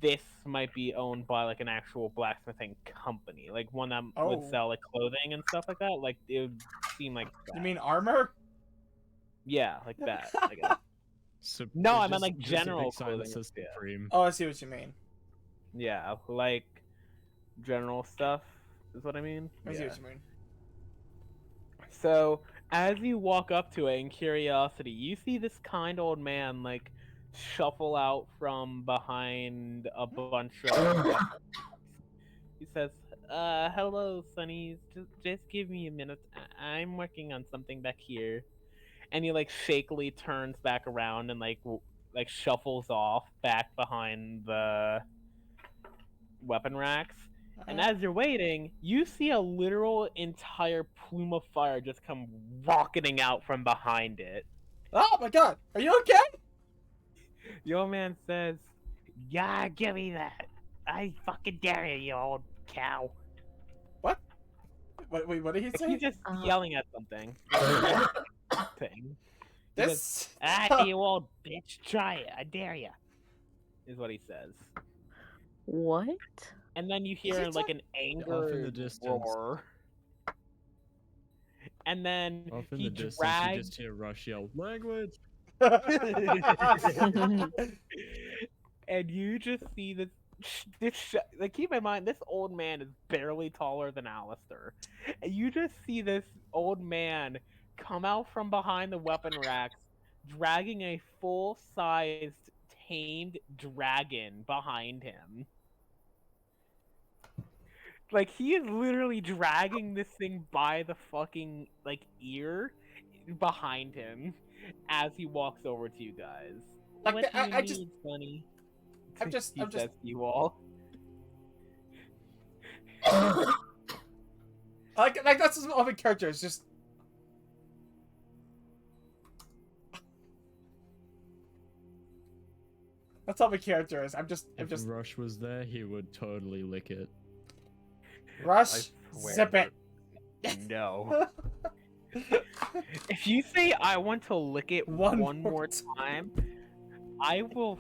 this might be owned by like an actual blacksmithing company, like one that would Oh. sell like clothing and stuff like that. Like it would seem like that. You mean armor? Yeah, like that. I guess. So No, I meant just- like just a big general sign that clothing. says Yeah. Supreme. Oh, I see what you mean. Yeah, like general stuff is what I mean. I see Yeah. what you mean. So as you walk up to it in curiosity, you see this kind old man like shuffle out from behind a bunch of. He says, hello, Sonnies. Just give me a minute. I'm working on something back here." And he like shakily turns back around and like shuffles off back behind the weapon racks. And as you're waiting, you see a literal entire plume of fire just come rocketing out from behind it. Oh my god, are you okay? The old man says, "Yeah, give me that. I fucking dare you, you old cow." What? Wait, what did he say? He's just yelling at something. Thing. He This. says, you old bitch, try it. I dare you. Is what he says. What? And then you he hear like talk- an anger Off in the distance. roar. And then Off in he the distance, you drags. just hear Rush yell, "Language!" And you just see like, keep in mind, this old man is barely taller than Alistair. And you just see this old man come out from behind the weapon racks, dragging a full-sized tamed dragon behind him. Like, he is literally dragging this thing by the fucking, like, ear behind him as he walks over to you guys. Like, What do you I just- need, Sonny? I'm just- He says to you all. like that's just all the characters. Just. That's all the characters. I'm just. Rush was there, he would totally lick it. Rush. swear Zip it. No. If you say I want to lick it One one more more time, I will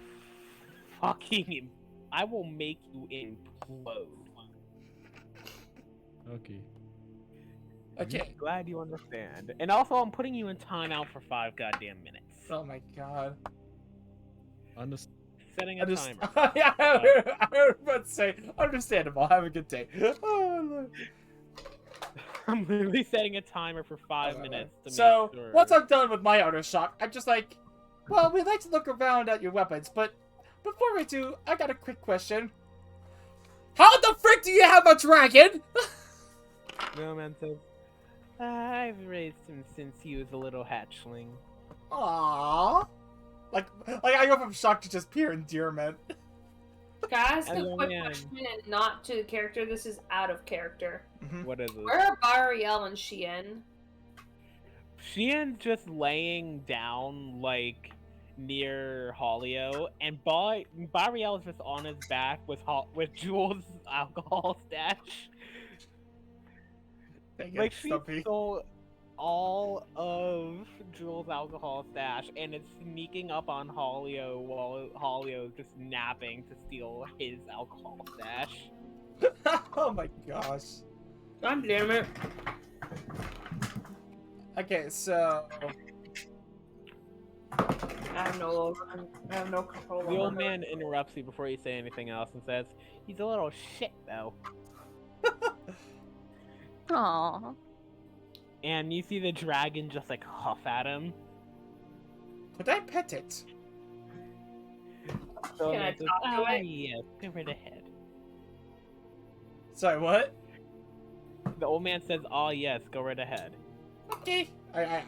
make you implode. Okay. Okay. Glad you understand. And also, I'm putting you in timeout for 5 goddamn minutes. Oh my god. Setting I a just. timer. Yeah, I was about to say. Understandable. Have a good day. Oh, Lord. I'm literally setting a timer for 5 minutes to So, make sure. once I'm done with my outer shock, I'm just like, well, we'd like to look around at your weapons, but before we do, I got a quick question. How the frick do you have a dragon? No man says, I've raised him since he was a little hatchling. Aww. Like I go from shock to just pure endearment. Can I ask a Hello, quick man. question and not to the character? This is out of character. What is it? Where are Bariel and Shien? Shien's just laying down, like, near Holio, and Bariel is just on his back with Jules' alcohol stash. Dang it, Like she Stumpy. stole all of Jules' alcohol stash and is sneaking up on Holio while Holio is just napping to steal his alcohol stash. Oh my gosh. God damn it. Okay, so I have no control The over old her. man interrupts you before you say anything else and says, "He's a little shit though." Aww. And you see the dragon just like huff at him. could I pet it? So Can I it says, talk to it? yes, go right ahead. Sorry, what? The old man says, "Oh yes, go right ahead." Okay. I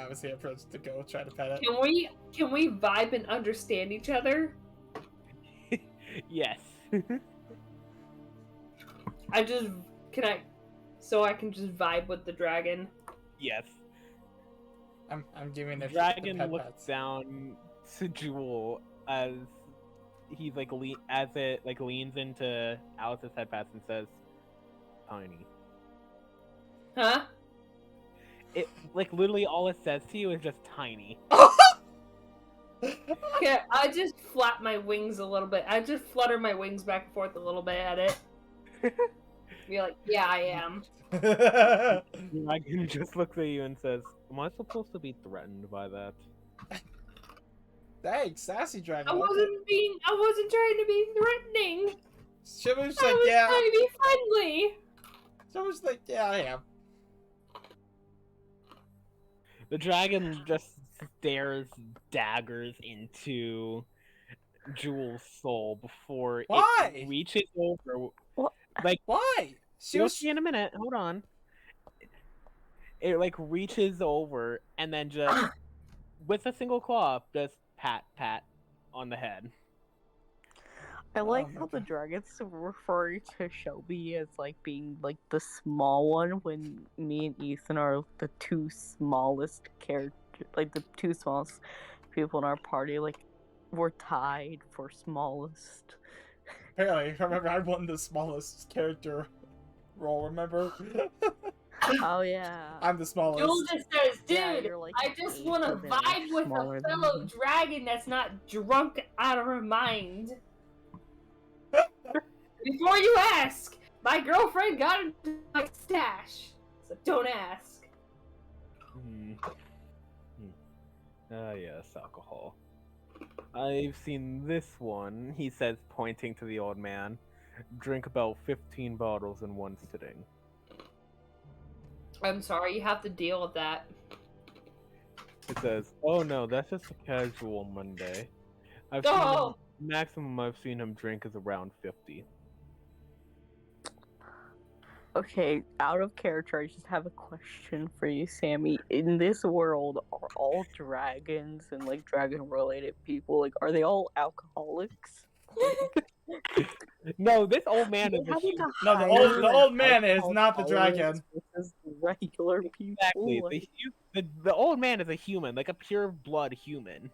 was the approach to go try to pet it. Can we vibe and understand each other? Yes. So I can just vibe with the dragon. Yes. I'm giving The it dragon the pet looks pets. down to Jewel as he's like as it like leans into Alice's head pats and says, "Tiny." Huh? It like literally all it says to you is just tiny. Yeah, I just flap my wings a little bit. I just flutter my wings back and forth a little bit at it. Be like, yeah, I am. The dragon just looks at you and says, "Am I supposed to be threatened by that?" Thanks, sassy dragon. I wasn't trying to be threatening. She was I like, was yeah. trying to be friendly. She was like, yeah, I am. The dragon just stares daggers into Jewel's soul before Why? it reaches over. What? Like, Why? She you'll was. see in a minute. Hold on. It like reaches over and then just with a single claw, just pat on the head. I like Oh my how the God. dragon's referring to Shelby as like being like the small one when me and Ethan are the two smallest like the two smallest people in our party. Like we're tied for smallest. Apparently, remember, I won the smallest character role, remember? Oh yeah. I'm the smallest. Jules just says, dude, Yeah, you're like I an just eighth want to of it, vibe with smaller a than fellow me. dragon that's not drunk out of her mind. Before you ask, my girlfriend got into my stash, so don't ask. Yes, alcohol. I've seen this one, he says, pointing to the old man. Drink about 15 bottles in one sitting. I'm sorry, you have to deal with that. It says, "Oh no, that's just a casual Monday. Oh! Maximum I've seen him drink is around 50. Okay, out of character, I just have a question for you, Sammy. In this world, are all dragons and like dragon-related people like are they all alcoholics? No, this old man Do is they a have, like, human. a No, higher, the like, old man is alcohol not the dragon. tolerance versus regular people. Exactly. Like, The old man is a human, like a pure blood human.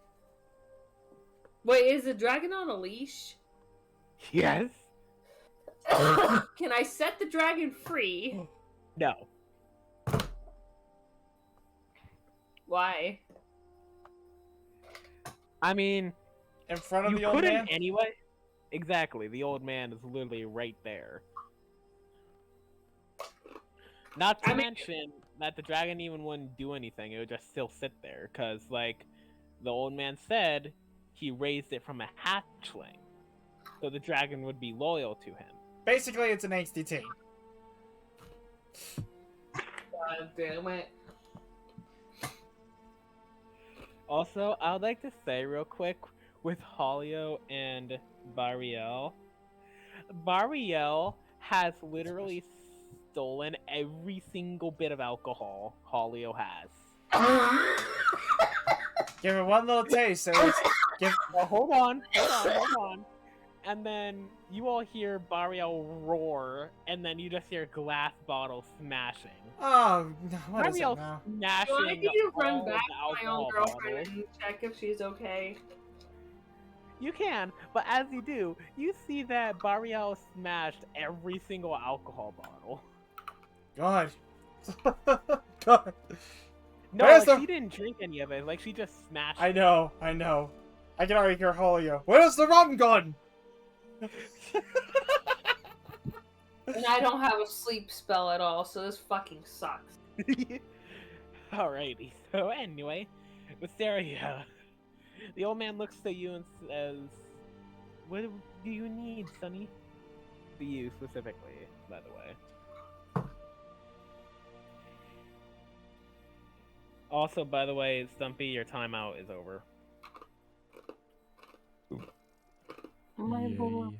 Wait, is the dragon on a leash? Yes. Can I set the dragon free? No. Why? I mean, In front of you the old couldn't man? anyway. Exactly. The old man is literally right there. Not to mention that the dragon even wouldn't do anything. It would just still sit there. Because, like, the old man said he raised it from a hatchling. So the dragon would be loyal to him. Basically, it's an angsty teen. God damn it. Also, I would like to say real quick with Holio and Bariel. Bariel has literally stolen every single bit of alcohol Holio has. Give her one little taste, so it's... Well, hold on. and then you all hear Bariel roar, and then you just hear glass bottles smashing. Oh, no, what is it Bariel now? smashing Do I need to run all back the to my own alcohol girlfriend bottles. and check if she's okay? You can, but as you do, you see that Bariel smashed every single alcohol bottle. God. God. No, Where's like the- she didn't drink any of it. Like she just smashed I it. know. I can already hear Julio. Where's the rum gun? And I don't have a sleep spell at all, so this fucking sucks. Alrighty. So anyway, Wisteria, the old man looks to you and says, "What do you need, Sonny?" To you specifically, by the way. Also, by the way, Stumpy, your timeout is over. My boy. Yay.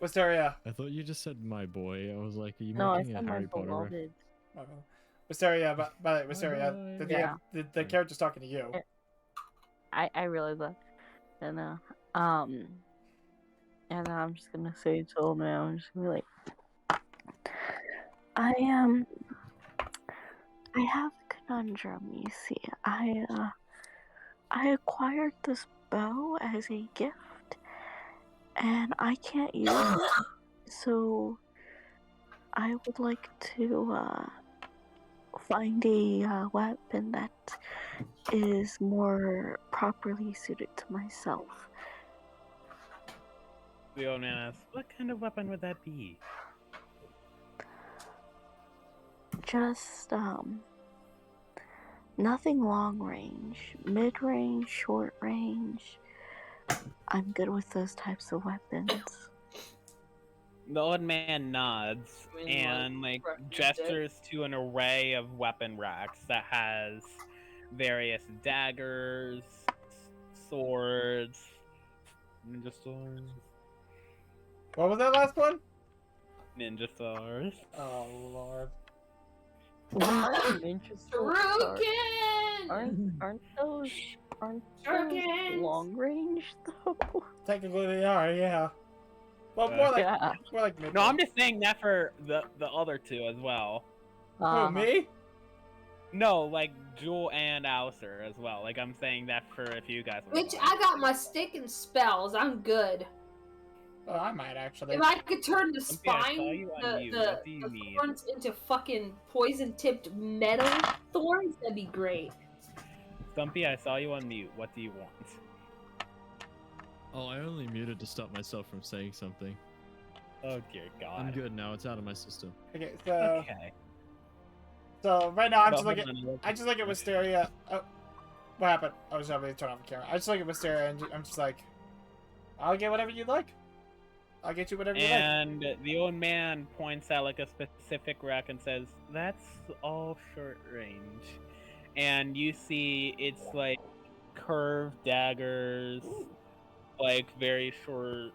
Wisteria. I thought you just said my boy. I was like, are you No, I making a said my Harry Potter reference? beloved. Wisteria, by the way, Wisteria, boy. Yeah. the character's talking to you. I realize that. And and I'm just gonna say to old man, I'm just gonna be like, I have a conundrum. You see, I acquired this bow as a gift, and I can't use it. So I would like to find a weapon that is more properly suited to myself. The old man asks, "What kind of weapon would that be?" Just nothing long range, mid range, short range. I'm good with those types of weapons. The old man nods I mean, and like recommend it. gestures to an array of weapon racks that has various daggers, swords, ninja stars, What was that last one? ninja stars. Oh, Lord. Shuriken! Aren't those Shurikens! long range though? Technically they are, yeah. Well, Yeah. more like mid. No, I'm just saying that for the other two as well. Who, me? No, like Jewel and Alistair as well. Like I'm saying that for if you guys want. Bitch, I got my stick and spells. I'm good. Oh, I might actually. If I could turn the Stumpy, I saw spine, you on mute. What do you need? thorns into fucking poison-tipped metal thorns, that'd be great. Stumpy, I saw you on mute. What do you want? Oh, I only muted to stop myself from saying something. Oh dear God. I'm good now. It's out of my system. Okay, so Okay. so right now I'm But just hold looking. on, I just look at Wisteria. Oh, what happened? I was trying to turn off the camera. I just look at Wisteria and I'm just like, I'll get whatever you like. I'll get you whatever you like. And the old man points out like a specific rack and says, "That's all short range." And you see it's like curved daggers, like very short,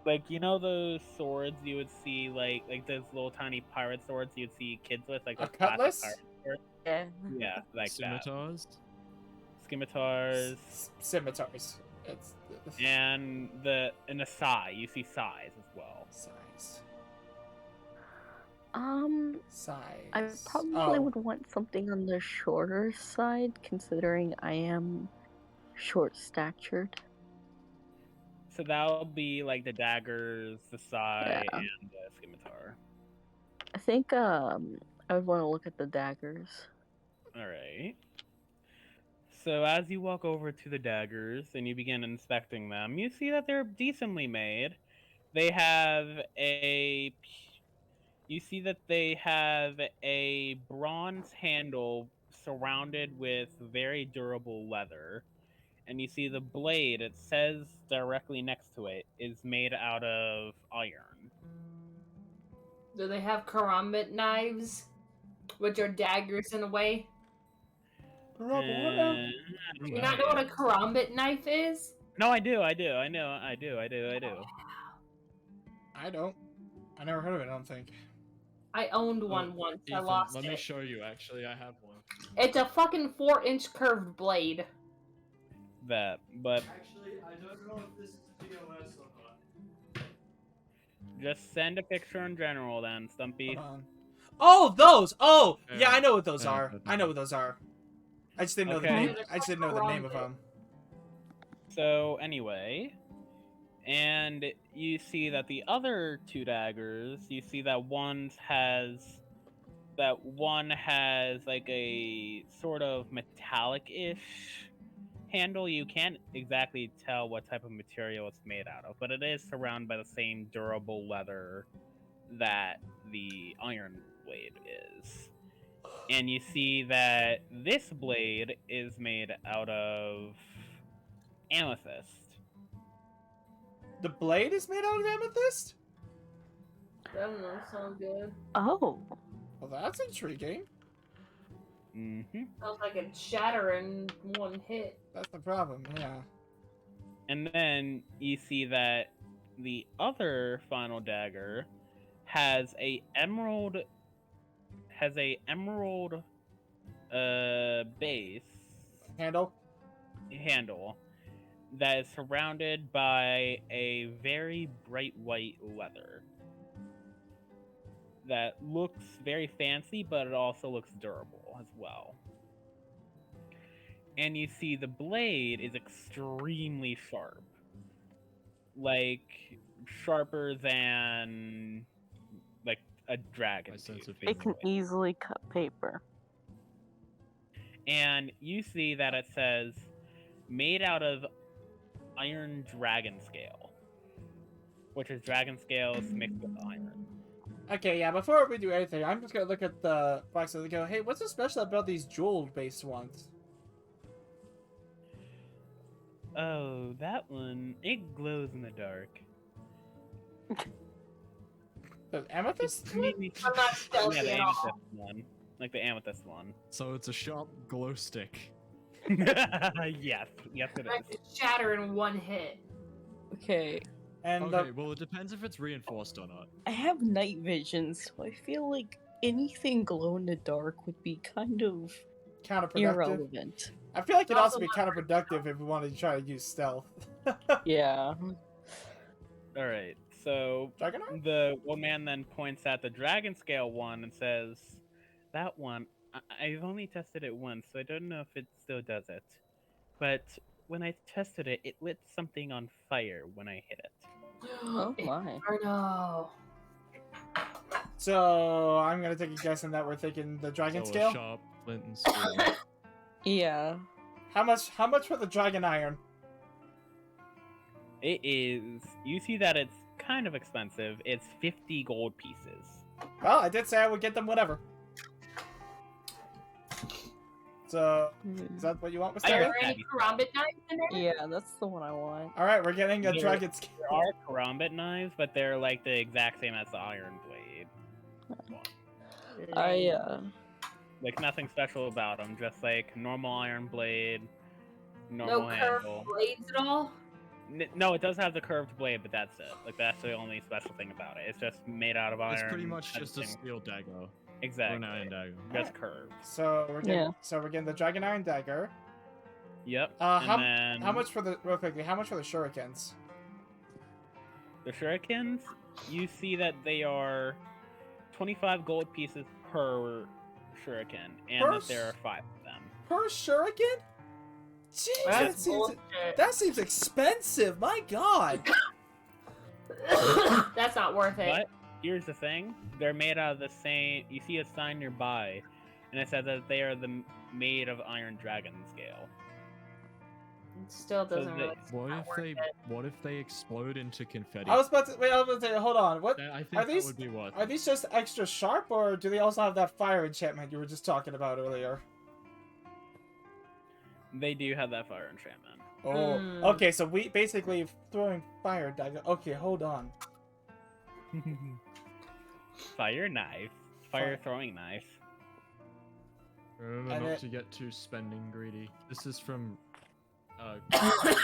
like you know those swords you would see like those little tiny pirate swords you'd see kids with, like A those classic cutlass? pirate swords. Yeah. Yeah, like Scimitars? that. Scimitars. Scimitars. It's And the sai, you see sais as well. size. I Size. probably Oh. would want something on the shorter side, considering I am short statured. So that'll be like the daggers, the sai, Yeah. and the scimitar. I think I would want to look at the daggers. Alright. So as you walk over to the daggers and you begin inspecting them, you see that they're decently made. They have a... You see that they have a bronze handle surrounded with very durable leather. And you see the blade, it says directly next to it, is made out of iron. Do they have karambit knives? Which are daggers in a way? Do you not know what a karambit knife is? No, I do. I know. I do. I don't. I never heard of it, I don't think. I owned one once. I Ethan, lost let it. me show you. Actually, I have one. It's a fucking 4-inch curved blade. that, but Actually, I don't know if this is POS or not. just send a picture in general then, Stumpy. Hold on. Oh, those! Oh! Yeah, I Yeah. know what those Yeah, are. but- I know what those are. I just didn't know the Okay. name. I just didn't know the name of them. So anyway, and you see that the other two daggers, you see that one has like a sort of metallic-ish handle. You can't exactly tell what type of material it's made out of, but it is surrounded by the same durable leather that the iron blade is. And you see that this blade is made out of amethyst. The blade is made out of amethyst? I don't know, sound good. Oh. Well, that's intriguing. Mm-hmm. Sounds like it'd shatter in one hit. That's the problem, yeah. And then you see that the other final dagger has a emerald base Handle? handle that is surrounded by a very bright white leather that looks very fancy, but it also looks durable as well. And you see the blade is extremely sharp, like sharper than like a dragon My sense of tooth, It can basically. easily cut paper. And you see that it says made out of iron dragon scale, which is dragon scales mixed with iron. Okay, yeah, before we do anything, I'm just gonna look at the box and go, hey, what's so special about these jewel-based ones? Oh, that one, it glows in the dark. The amethyst? It's maybe I'm not stealthy yeah, the at all. amethyst one, like the amethyst one. So it's a sharp glow stick. yes, it Like is. it'd shatter in one hit. Okay, And Okay, well it depends if it's reinforced or not. I have night vision, so I feel like anything glow in the dark would be kind of counterproductive. irrelevant. I feel like it'd also Also be counterproductive if we wanted to try to use stealth. Yeah. All right, so Dragonite? the old man then points at the dragon scale one and says, "That one, I've only tested it once, so I don't know if it still does it. But when I tested it, it lit something on fire when I hit it." Oh my. Inferno. So I'm gonna take a guess on that. We're thinking the dragon So a scale. sharp flint and steel. Yeah. How much for the dragon iron? It is. You see that it's kind of expensive. It's 50 gold pieces. Well, I did say I would get them whatever. So is that what you want, Are Mr. there Iron any Patty. karambit knives in there? Yeah, that's the one I want. All right, we're getting a Yeah. dragon scale. There are karambit knives, but they're like the exact same as the iron blade. Like nothing special about them, just like normal iron blade, normal No curved handle. blades at all? No, it does have the curved blade, but that's it. Like that's the only special thing about it. It's just made out of iron. It's pretty much that's just a the thing. steel dagger. Or Exactly. an iron dagger. Just curved. So we're getting the dragon iron dagger. Yep. How and then how much for the real quickly? How much for the shurikens? the shurikens? You see that they are 25 gold pieces per shuriken, and Per that there are 5 of them. Per shuriken? Jeez, that That's seems bullshit. expensive. My God. That's not worth it. But here's the thing: they're made out of the same. You see a sign nearby, and it says that they are made of iron dragon scale. It still doesn't So really. What if they explode into confetti? I was about to wait. I was about to say, hold on. What I think are that these? would be worth Are it. these just extra sharp, or do they also have that fire enchantment you were just talking about earlier? They do have that fire enchantment. Oh, Hmm. okay. So we basically throwing fire dagger. Okay, hold on. Fire knife, fire throwing knife. Remember And not it- to get too spending greedy. This is from, I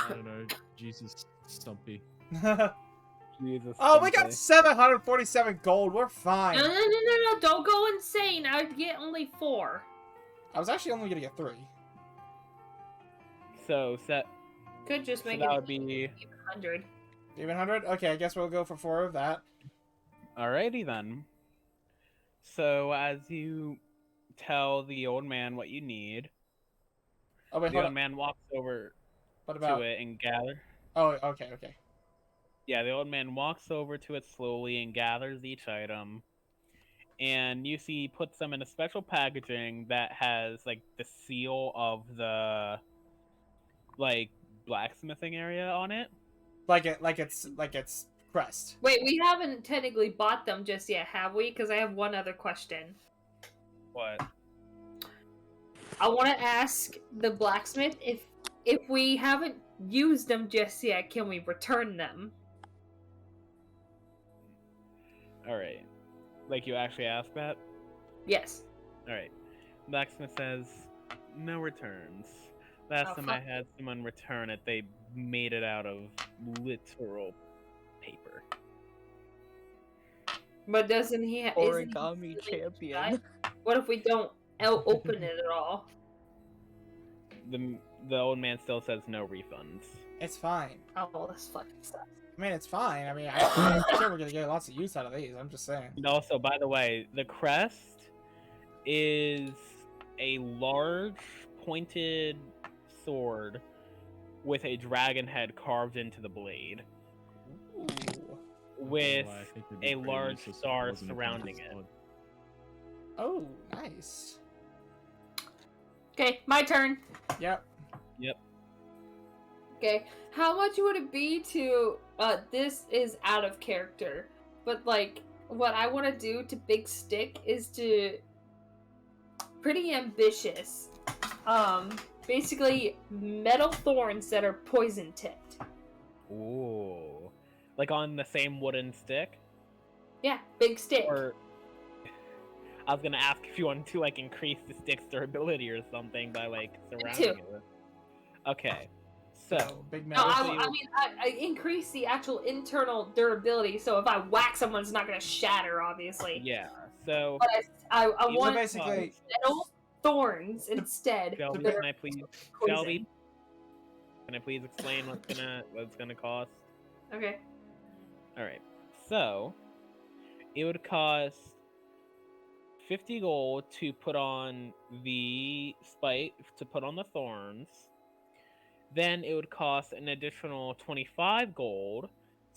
don't know, Jesus Stumpy. Jesus. Oh, we got Stumpy. 747 gold. We're fine. No, don't go insane. I'd get only 4. I was actually only gonna get 3. So Could just So make that it would be 100. Even 100? Okay, I guess we'll go for 4 of that. alrighty then. So as you tell the old man what you need, Oh, wait, the hold old on. man walks over What to about... it and gather. Oh, okay, okay. Yeah, the old man walks over to it slowly and gathers each item. And you see he puts them in a special packaging that has like the seal of the like blacksmithing area on it. Like it's crest. Wait, we haven't technically bought them just yet, have we? Because I have one other question. What? I want to ask the blacksmith if we haven't used them just yet, can we return them? Alright. Like you actually asked that? Yes. Alright. Blacksmith says, no returns. Last Oh, time fuck. I had someone return it, they made it out of literal paper. But doesn't he isn't he Origami really champion. shy? What if we don't open it at all? The old man still says no refunds. It's fine. Oh, well, this fucking sucks. I mean, it's fine. I mean, I'm sure we're gonna get lots of use out of these. I'm just saying. And also, by the way, the crest is a large pointed sword with a dragon head carved into the blade, Ooh. with Well, I think it'd be a pretty large useless if it star wasn't a surrounding pointed it. sword. Oh, nice. Okay, my turn. Yep. Okay, how much would it be to, this is out of character, but like, what I want to do to Big Stick is to, pretty ambitious, basically metal thorns that are poison tipped. Ooh, like on the same wooden stick, Yeah, Big Stick. or I was gonna ask if you wanted to like increase the stick's durability or something by like surrounding it with. Okay, so Big No, metal. so you- I increase the actual internal durability, so if I whack someone, it's not gonna shatter, obviously. yeah, so But I you want basically- metal thorns instead. Shelby, that can are I please, poison. Shelby, can I please explain what it's gonna cost? Okay. All right, so it would cost 50 gold to put on the spike, to put on the thorns. Then it would cost an additional 25 gold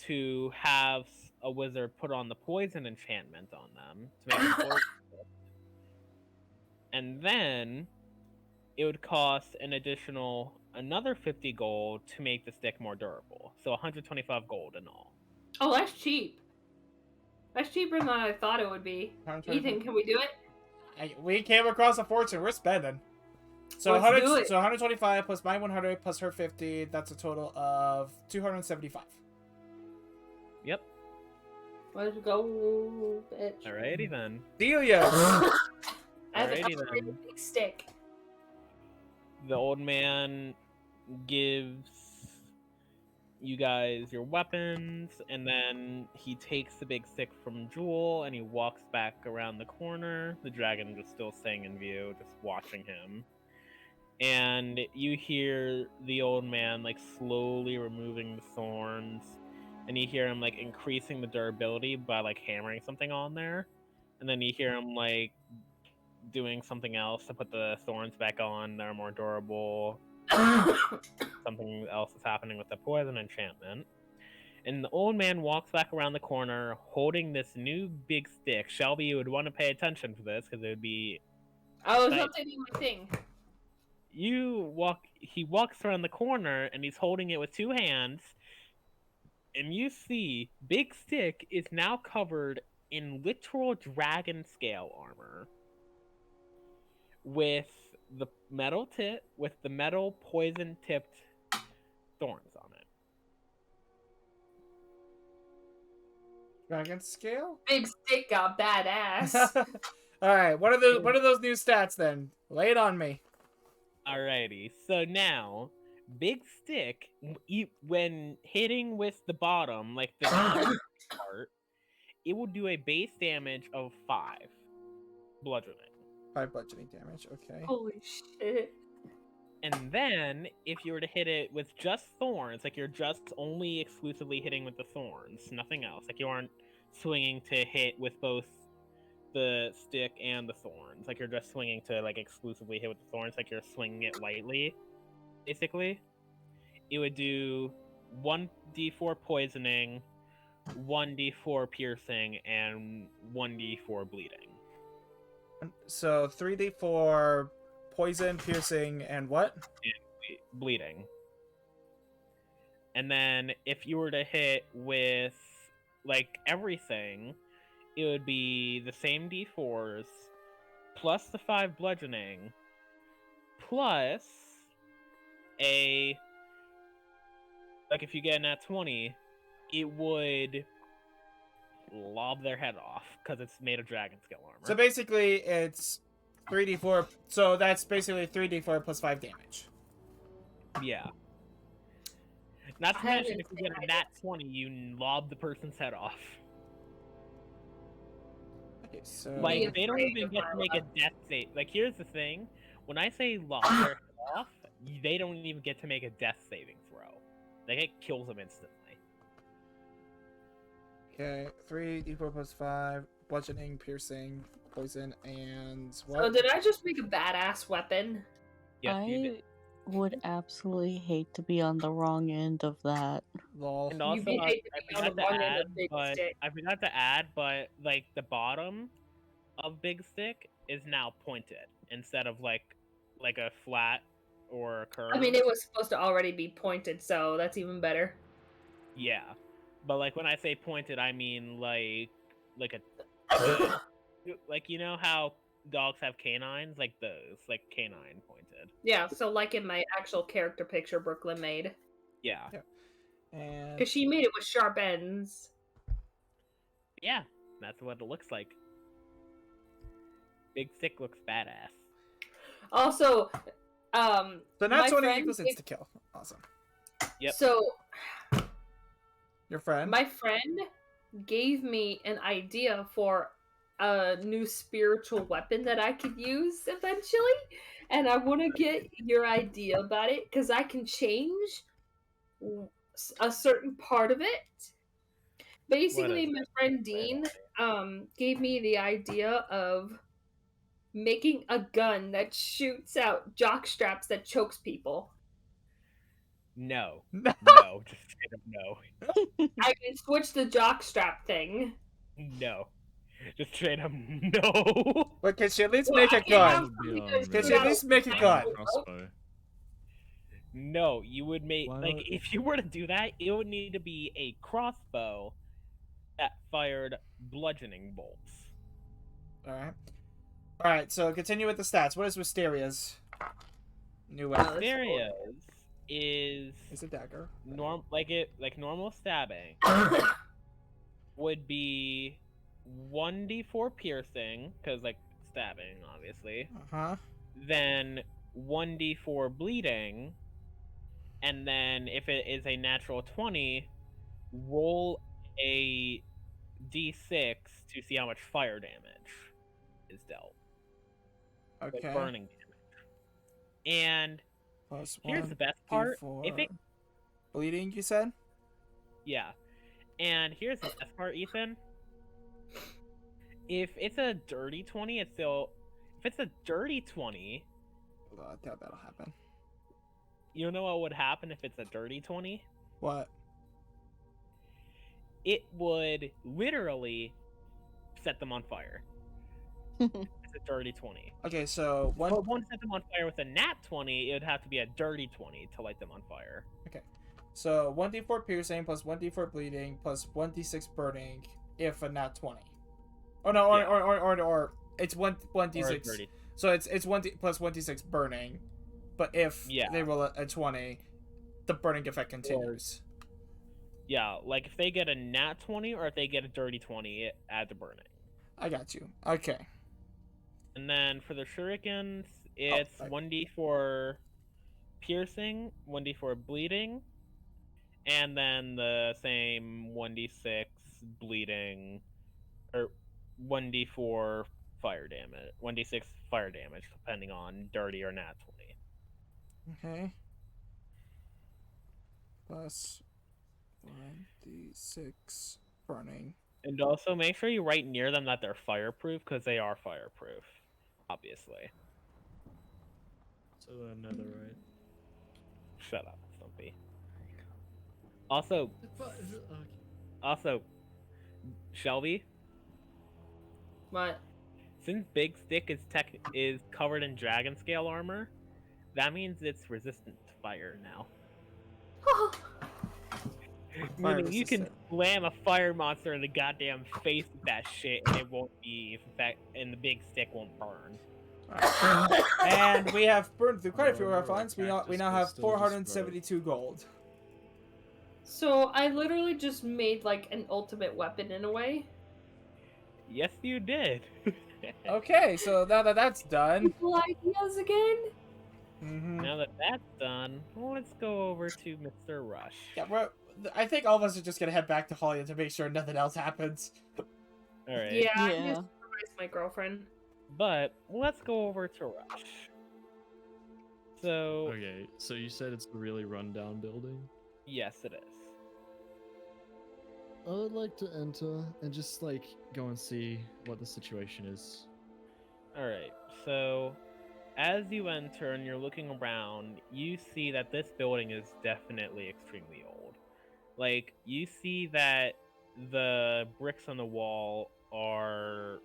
to have a wizard put on the poison enchantment on them to make them poison. And then it would cost an additional another 50 gold to make the stick more durable. So 125 gold in all. Oh, that's cheap. That's cheaper than I thought it would be. 125. Ethan, can we do it? We came across a fortune. We're spending. So Let's 100. do it. So 125 plus my 100 plus her 50. That's a total of 275. Yep. Let's go, bitch. Alrighty then. Delios. I have Alrighty an then. big stick. The old man gives you guys your weapons, and then he takes the big stick from Jewel and he walks back around the corner. The dragon just still staying in view, just watching him. And you hear the old man like slowly removing the thorns, and you hear him like increasing the durability by like hammering something on there, and then you hear him like doing something else to put the thorns back on. They're more durable. Something else is happening with the poison enchantment. And the old man walks back around the corner holding this new big stick. Shelby, you would want to pay attention to this because it would be. I was Nice. updating my thing. He walks around the corner and he's holding it with two hands. And you see, Big Stick is now covered in literal dragon scale armor. With the metal poison tipped thorns on it. Dragon scale. Big stick got badass. All right. What are those new stats then? Lay it on me. Alrighty, so now Big Stick, when hitting with the bottom, like the part, it will do a base damage of 5 bludgeoning. 5 bludgeoning damage. Okay. Holy shit. And then, if you were to hit it with just thorns, like you're just only exclusively hitting with the thorns, nothing else. Like you aren't swinging to hit with both the stick and the thorns. Like you're just swinging to like exclusively hit with the thorns. Like you're swinging it lightly, basically. It would do 1d4 poisoning, 1d4 piercing, and 1d4 bleeding. So 3d4 poison, piercing, and what? Bleeding. And then if you were to hit with like everything, it would be the same d4s plus the 5 bludgeoning plus a, like if you get a nat 20, it would lob their head off because it's made of dragon scale armor. So basically, it's 3d4. So that's basically 3d4 plus 5 damage. Yeah. Not to I mention, if haven't you get a seen nat 20, you lob the person's head off. Okay, so Like, they don't afraid even of get to my make a life. death save. Like, here's the thing. When I say lob their head off, they don't even get to make a death saving throw. Like, it kills them instantly. okay, 3d4 plus 5, bludgeoning, piercing, poison, and So what? did I just make a badass weapon? Yes, you did. I would absolutely hate to be on the wrong end of that. Lol. And also, be hate to I be on forgot the to wrong end add, of Big but Stick. like the bottom of Big Stick is now pointed instead of like a flat or a curve. I mean, it was supposed to already be pointed, so that's even better. Yeah, but like when I say pointed, I mean like a like you know how dogs have canines, like those, like canine pointed. Yeah, so like in my actual character picture Brooklyn made. Yeah, And Because she made it with sharp ends. yeah, that's what it looks like. Big Stick looks badass. Also, so my nat 20 friend equals gave- insta-kill. Awesome. Yep. So Your friend? my friend gave me an idea for a new spiritual weapon that I could use eventually, and I want to get your idea about it because I can change a certain part of it. Basically, is my it? friend Dean gave me the idea of making a gun that shoots out jock straps that chokes people. No, No. no, just straight up no, I can switch the jock strap thing. no, just straight up no. But can she at least Well, make I a can't gun? have Would be, something that Can shoots she at out least make a a gun? crossbow. No, you would make Why like not? if you were to do that, it would need to be a crossbow that fired bludgeoning bolts. Alright. Alright, so continue with the stats. What is Wisteria's new weapon? Oh, that's Asteria's is It's a dagger. normal stabbing would be 1d4 piercing because like stabbing obviously, Uh-huh. then 1d4 bleeding, and then if it is a natural 20, roll a d6 to see how much fire damage is dealt. Like Okay. burning damage. And Plus here's 1, the best part. D4. If it Bleeding, you said? Yeah. And here's the best part, Ethan. If it's a dirty 20, it's still if it's a dirty 20, Hold on, I doubt that'll happen. you know what would happen if it's a dirty 20? What? It would literally set them on fire. It's a dirty 20. Okay, so But if it won't set them on fire with a nat 20, it would have to be a dirty 20 to light them on fire. So 1d4 piercing plus 1d4 bleeding plus 1d6 burning if a nat 20. Oh no, Yeah. or it's Or a 1d6. dirty. So it's 1d plus 1d6 burning, but if Yeah. they roll a 20, the burning effect continues. Yeah, like if they get a nat 20 or if they get a dirty 20, it adds a burning. I got you. Okay. And then for the shurikens, it's right. 1d4 piercing, 1d4 bleeding, and then the same 1d6 bleeding, or 1d4 fire damage, 1d6 fire damage, depending on dirty or nat 20. Okay. Plus 1d6 burning. And also make sure you write near them that they're fireproof, because they are fireproof. Obviously. So netherite. Shut up, Stumpy. Also, Shelby, What? since Big Stick is covered in dragon scale armor, that means it's resistant to fire now. Fire Meaning you can resistant. slam a fire monster in the goddamn face with that shit, and it won't be, in fact, and the Big Stick won't burn. And we have burned through quite a few of our Or a funds. We now cactus have crystal just 472 gold. So I literally just made like an ultimate weapon in a way. Yes, you did. Okay, so now that that's done. Cool ideas again. Now that that's done, let's go over to Mr. Rush. Yeah, I think all of us are just gonna head back to Hollywood to make sure nothing else happens. All right. Yeah, I'm Yeah. gonna surprise my girlfriend. But let's go over to Rush. So, Okay, so you said it's a really rundown building? yes, it is. I would like to enter and just like go and see what the situation is. Alright, so as you enter and you're looking around, you see that this building is definitely extremely old. Like, you see that the bricks on the wall are,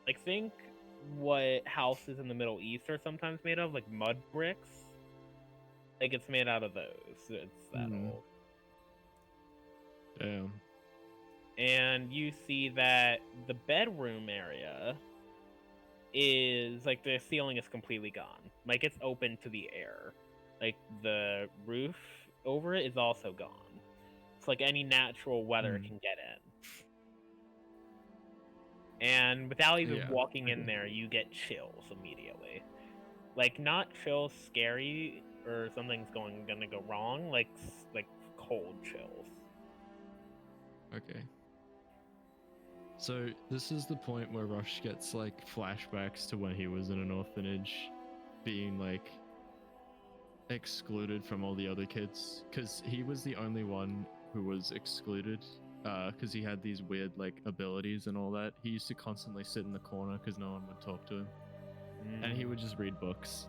like, think what houses in the Middle East are sometimes made of, like mud bricks. Like, it's made out of those. It's that old. Damn. And you see that the bedroom area is like the ceiling is completely gone. Like it's open to the air. Like the roof over it is also gone. It's like any natural weather can get in. And without even walking in there, you get chills immediately. Like not chills scary or something's gonna go wrong, like cold chills. Okay. So this is the point where Rush gets like flashbacks to when he was in an orphanage, being like excluded from all the other kids, because he was the only one who was excluded, because he had these weird like abilities and all that. He used to constantly sit in the corner because no one would talk to him, and he would just read books.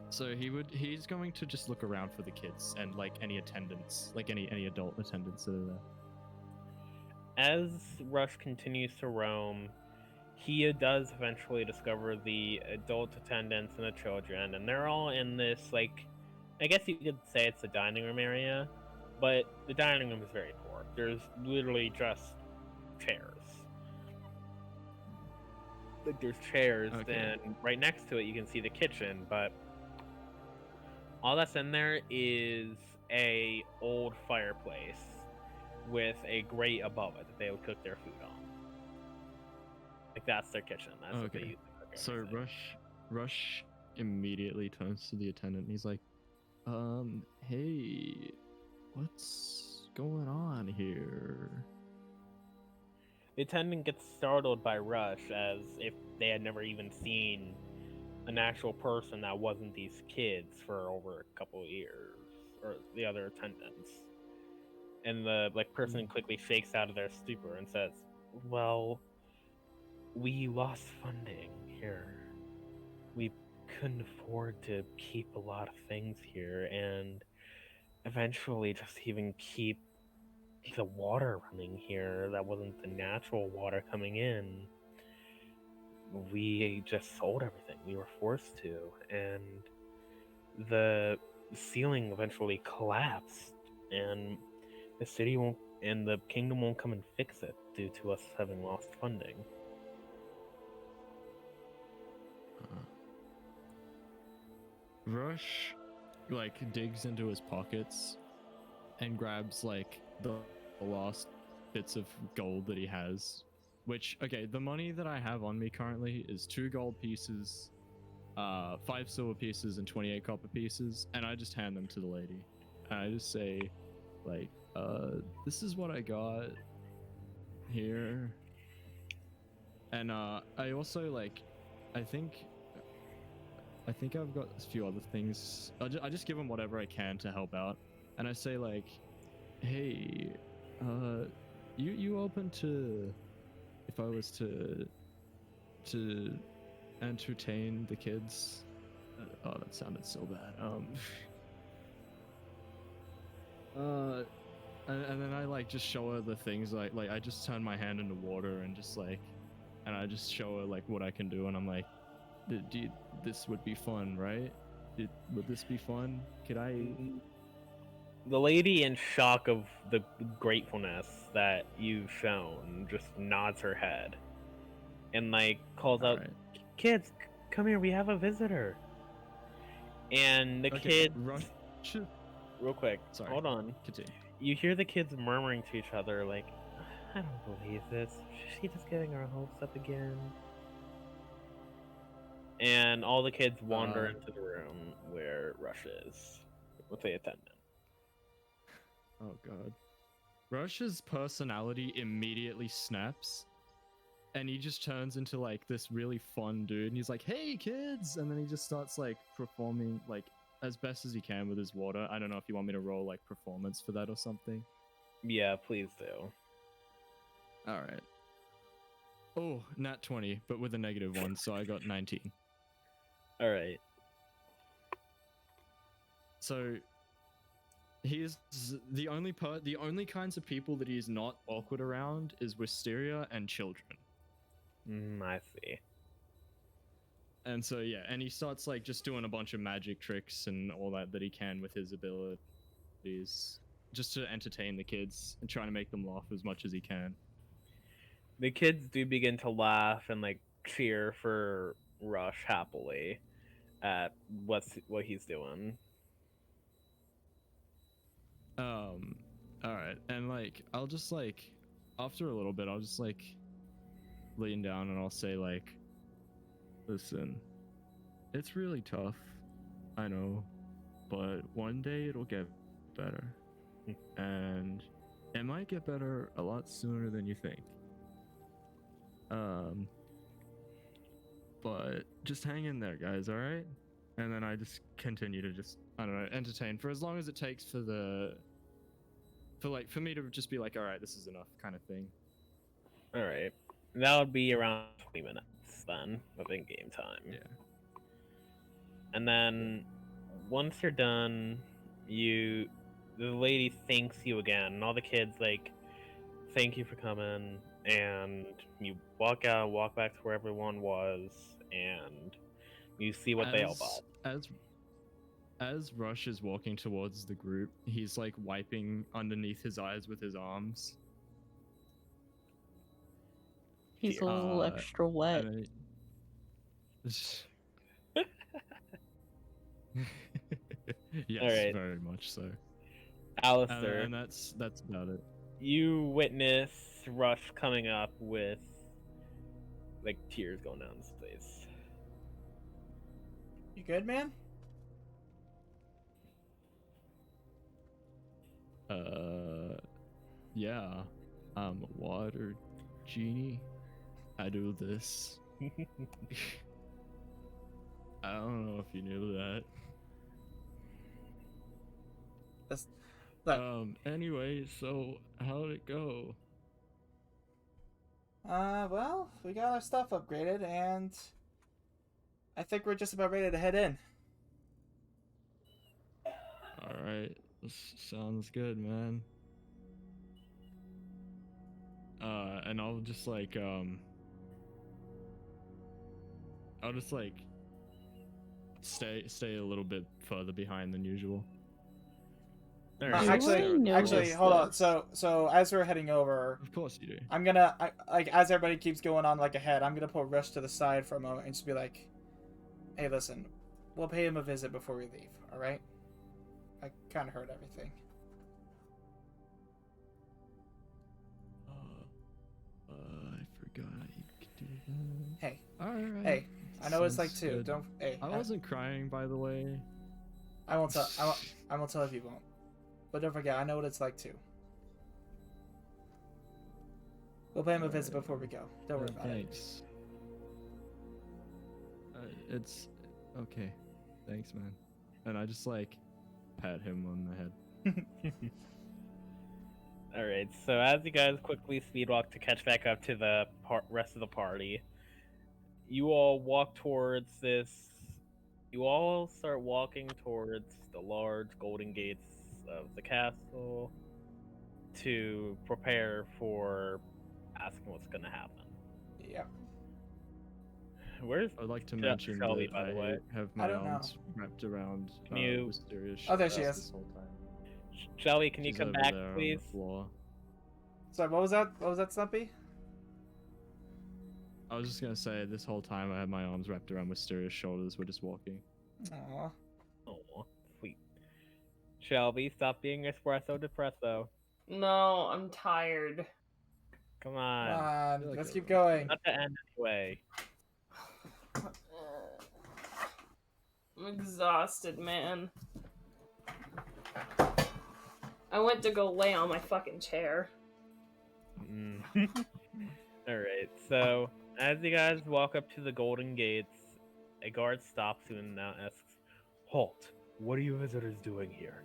So he's going to just look around for the kids and like any attendants, like any adult attendants that are there. As Rush continues to roam, he does eventually discover the adult attendants and the children, and they're all in this, like, I guess you could say it's the dining room area, but the dining room is very poor. There's literally just chairs. Like, there's chairs, and right next to it you can see the kitchen, but all that's in there is a old fireplace with a grate above it that they would cook their food on. Like that's their kitchen. That's what they use to cook So everything. Rush immediately turns to the attendant and he's like, hey, what's going on here? The attendant gets startled by Rush as if they had never even seen an actual person that wasn't these kids for over a couple of years, or the other attendants. And the person quickly shakes out of their stupor and says, "Well, we lost funding here. We couldn't afford to keep a lot of things here, and eventually just even keep the water running here that wasn't the natural water coming in. We just sold everything. We were forced to, and the ceiling eventually collapsed, and the city won't, and the kingdom won't come and fix it due to us having lost funding." Rush like digs into his pockets and grabs like the last bits of gold that he has, which, okay, the money that I have on me currently is 2 gold pieces, 5 silver pieces, and 28 copper pieces, and I just hand them to the lady. And I just say, like, this is what I got here. And I also, like, I think I think I've got a few other things. I just give him whatever I can to help out, and I say like, "Hey, you open to if I was to entertain the kids?" Oh, that sounded so bad. And then I like just show her the things like I just turn my hand into water and just like, and I just show her like what I can do, and I'm like, this would be fun, right? Would this be fun? Could I? The lady, in shock of the gratefulness that you've shown, just nods her head and like calls out, Alright. "Kids, come here. We have a visitor." And the Okay, kid, Rush. real quick, Sorry. hold on. Continue. You hear the kids murmuring to each other, like, "I don't believe this. Is she just getting our hopes up again?" And all the kids wander into the room where Rush is with the attendant. Oh god. Rush's personality immediately snaps, and he just turns into like this really fun dude, and he's like, "Hey kids!" And then he just starts like performing like as best as he can with his water. I don't know if you want me to roll like performance for that or something. Yeah, please do. Alright. Oh, nat 20, but with a -1, so I got 19. Alright. So he's the only kinds of people that he's not awkward around is Wisteria and children. I see. And so yeah, and he starts like just doing a bunch of magic tricks and all that he can with his abilities, just to entertain the kids and trying to make them laugh as much as he can. The kids do begin to laugh and like cheer for Rush happily at what he's doing. All right, and like I'll just like after a little bit, I'll just like lean down and I'll say like, "Listen, it's really tough, I know, but one day it'll get better, and it might get better a lot sooner than you think. But just hang in there, guys, all right?" And then I just continue to just, I don't know, entertain for as long as it takes for me to just be like, "All right, this is enough," kind of thing. Alright. That would be around 20 minutes then of in-game time. Yeah. And then once you're done, the lady thanks you again, and all the kids like thank you for coming, and you walk out, walk back to where everyone was, and you see what they all bought. As Rush is walking towards the group, he's like wiping underneath his eyes with his arms. He's a little extra wet. Yes, Alright. very much so. Alistair, And that's about it. you witness Rush coming up with like tears going down his face. You good, man? Yeah, I'm a water genie. I do this. I don't know if you knew that. Look. Anyway, so how'd it go? Well, we got our stuff upgraded, and I think we're just about ready to head in. Alright, this sounds good, man. And I'll just like stay a little bit further behind than usual. Alright. Actually, hold on. So as we're heading over, Of course you do. I'm gonna, like, as everybody keeps going on like ahead, I'm gonna pull Rush to the side for a moment and just be like, "Hey, listen, we'll pay him a visit before we leave. All right? I kind of heard everything." I forgot you could do that. Hey, Alright. hey, I know it's like Sounds 2. good. Don't. Hey, I wasn't crying, by the way. I won't tell. I won't tell if you won't. But don't forget, I know what it's like too. We'll pay him a visit before we go. Don't worry about it. Thanks. Okay, thanks, man. And I just like pat him on the head. All right. So as you guys quickly speedwalk to catch back up to the rest of the party, you all walk towards this. You all start walking towards the large golden gates of the castle to prepare for asking what's going to happen. Yep. Where's I'd like to Yeah, mention Shelby, that by the way. I have I my don't know. arms wrapped around Can you- Wisteria's Oh, there she chest is. this whole time. Shelby, can you She's come over back, there on please? the floor. Sorry, what was that? What was that, Stumpy? I was just gonna say, this whole time I had my arms wrapped around Wisteria's shoulders. We're just walking. Aw. Oh, sweet. Shelby, stop being espresso depresso. No, I'm tired. Come Come on. on, feel like let's keep everyone's going. Not the end anyway. I'm exhausted, man. I went to go lay on my fucking chair. Mm. Alright, so as you guys walk up to the Golden Gates, a guard stops you and now asks, "Halt! What are you visitors doing here?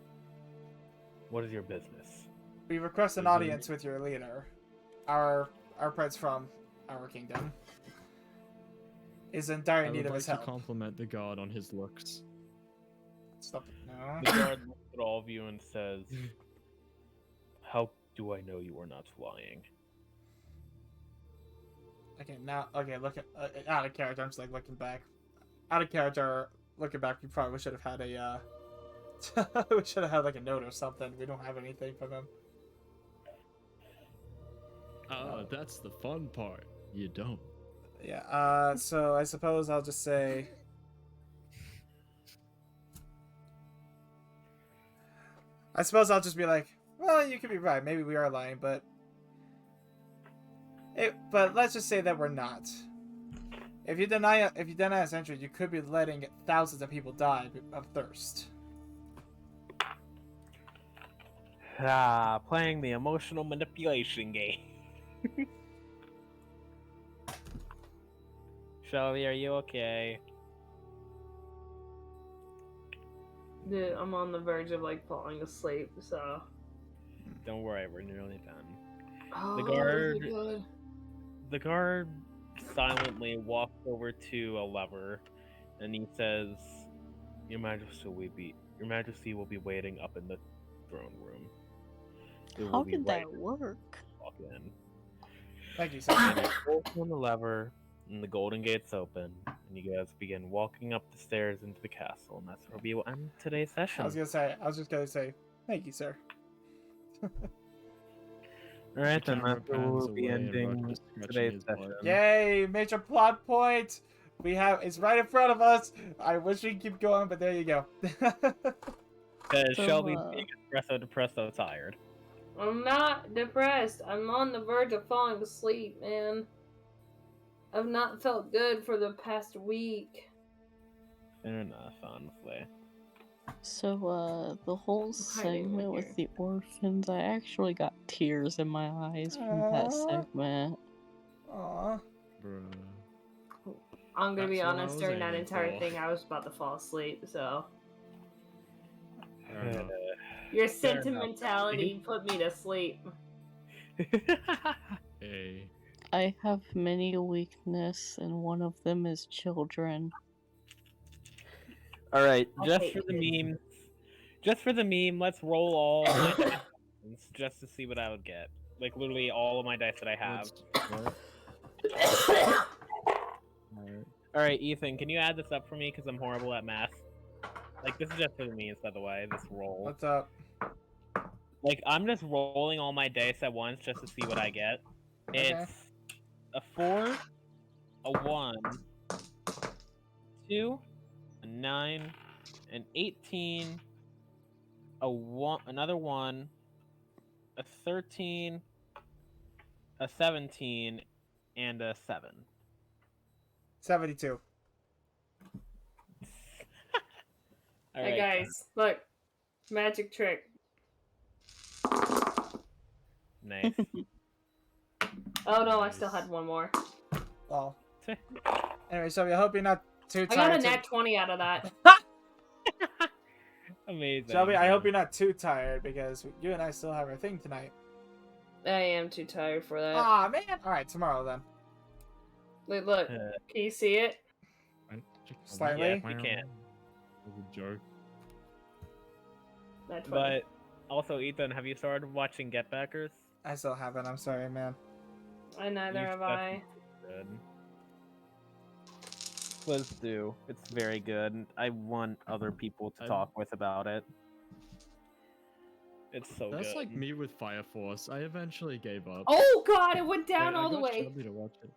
What is your business?" We request an Is it- audience with your leader. Our prince from our kingdom is in dire I need would of like his to help. compliment the guard on his looks. Stop it. No. The guard looks at all of you and says, "How do I know you are not lying?" Okay, now, okay, look at out of character. I'm just like looking back. Out of character, looking back, we probably should have had a. We should have had like a note or something. We don't have anything from him. Oh, that's the fun part. You don't. Yeah. So I suppose I'll just say. I suppose I'll just be like, well, you could be right. Maybe we are lying, but. But let's just say that we're not. If you deny us entry, you could be letting thousands of people die of thirst. Ah, playing the emotional manipulation game. Shelby, are you okay? Dude, I'm on the verge of like falling asleep, so. Don't worry, we're nearly done. Oh, guard- good. The guard silently walks over to a lever, and he says, Your Majesty will be waiting up in the throne room. It will How be did right that work? walk in." Thank you, And sir. he pulls on the lever, and the golden gates open, and you guys begin walking up the stairs into the castle, and that's where we will end today's session. I was just gonna say, thank you, sir. Alright, The then camera that's where pans we'll be away and ending Ruck is scratching today's his butt. session. Yay! Major plot point. It's right in front of us. I wish we could keep going, but there you go. Because So, Shelby's being espresso depresso tired. I'm not depressed. I'm on the verge of falling asleep, man. I've not felt good for the past week. Fair enough, honestly. So, the whole hiding segment in with here. the orphans, I actually got tears in my eyes from that Aw. segment. Aw. Bruh. I'm gonna be That's what I honest, was during that aiming entire for. thing, I was about to fall asleep, so. Fair enough. Your Fair enough. sentimentality put me to sleep. Hey. I have many weakness, and one of them is children. Alright, I just hate for the kids. meme. Just for the meme, let's roll all my dice just to see what I would get. Like, literally all of my dice that I have. Alright. Alright, Ethan, can you add this up for me? Because I'm horrible at math. Like, this is just for the memes, by the way, this roll. What's up? Like, I'm just rolling all my dice at once just to see what I get. Okay. It's a 4, a 1, 2, a 9, an 18, a 1, another 1, a 13, a 17, and a 7. 72. All Hey right, guys, look. Magic trick. nice. Oh no, I still had one more. Well. Anyway, so I hope you're not too I got a tired. nat 20 out of that. Amazing. Shelby, I hope you're not too tired because you and I still have our thing tonight. I am too tired for that. Aw, man. All right, tomorrow then. Wait, look. Uh, Can you see it? Slightly? Yeah, we can. That was a joke. Nat 20. But also, Ethan, have you started watching Get Backers? I still haven't. I'm sorry, man. Neither have I. Good. Please do. It's very good. I want other people to talk with about it. It's so That's good. like me with Fire Force. I eventually gave up. Oh god, it went down Wait, I all the got way. Shelby to watch it.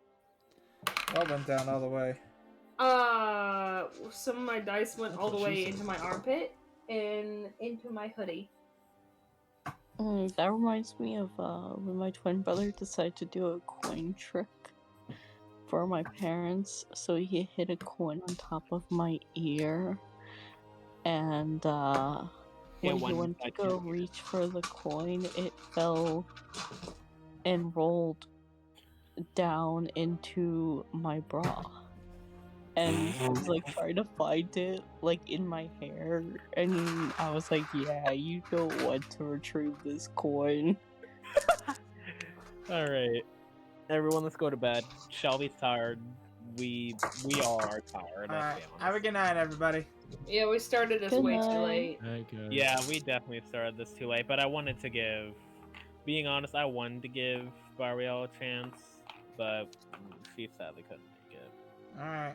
What went down all the way? Some of my dice went That's all the what she way said. into my armpit and into my hoodie. That reminds me of when my twin brother decided to do a coin trick for my parents. So he hit a coin on top of my ear, and when he one went to inside go your ear. reach for the coin, it fell and rolled down into my bra. And I was like trying to find it like in my hair, and I was like, yeah, you don't want to retrieve this coin. Alright. Everyone, let's go to bed. Shelby's tired. We all are tired, All let's right. be Have a honest. good night, everybody. Yeah, we started this Good way too night. late. Okay. Yeah, we definitely started this too late, but I wanted to give... Being honest, I wanted to give Bariel a chance, but she sadly couldn't make it. All right.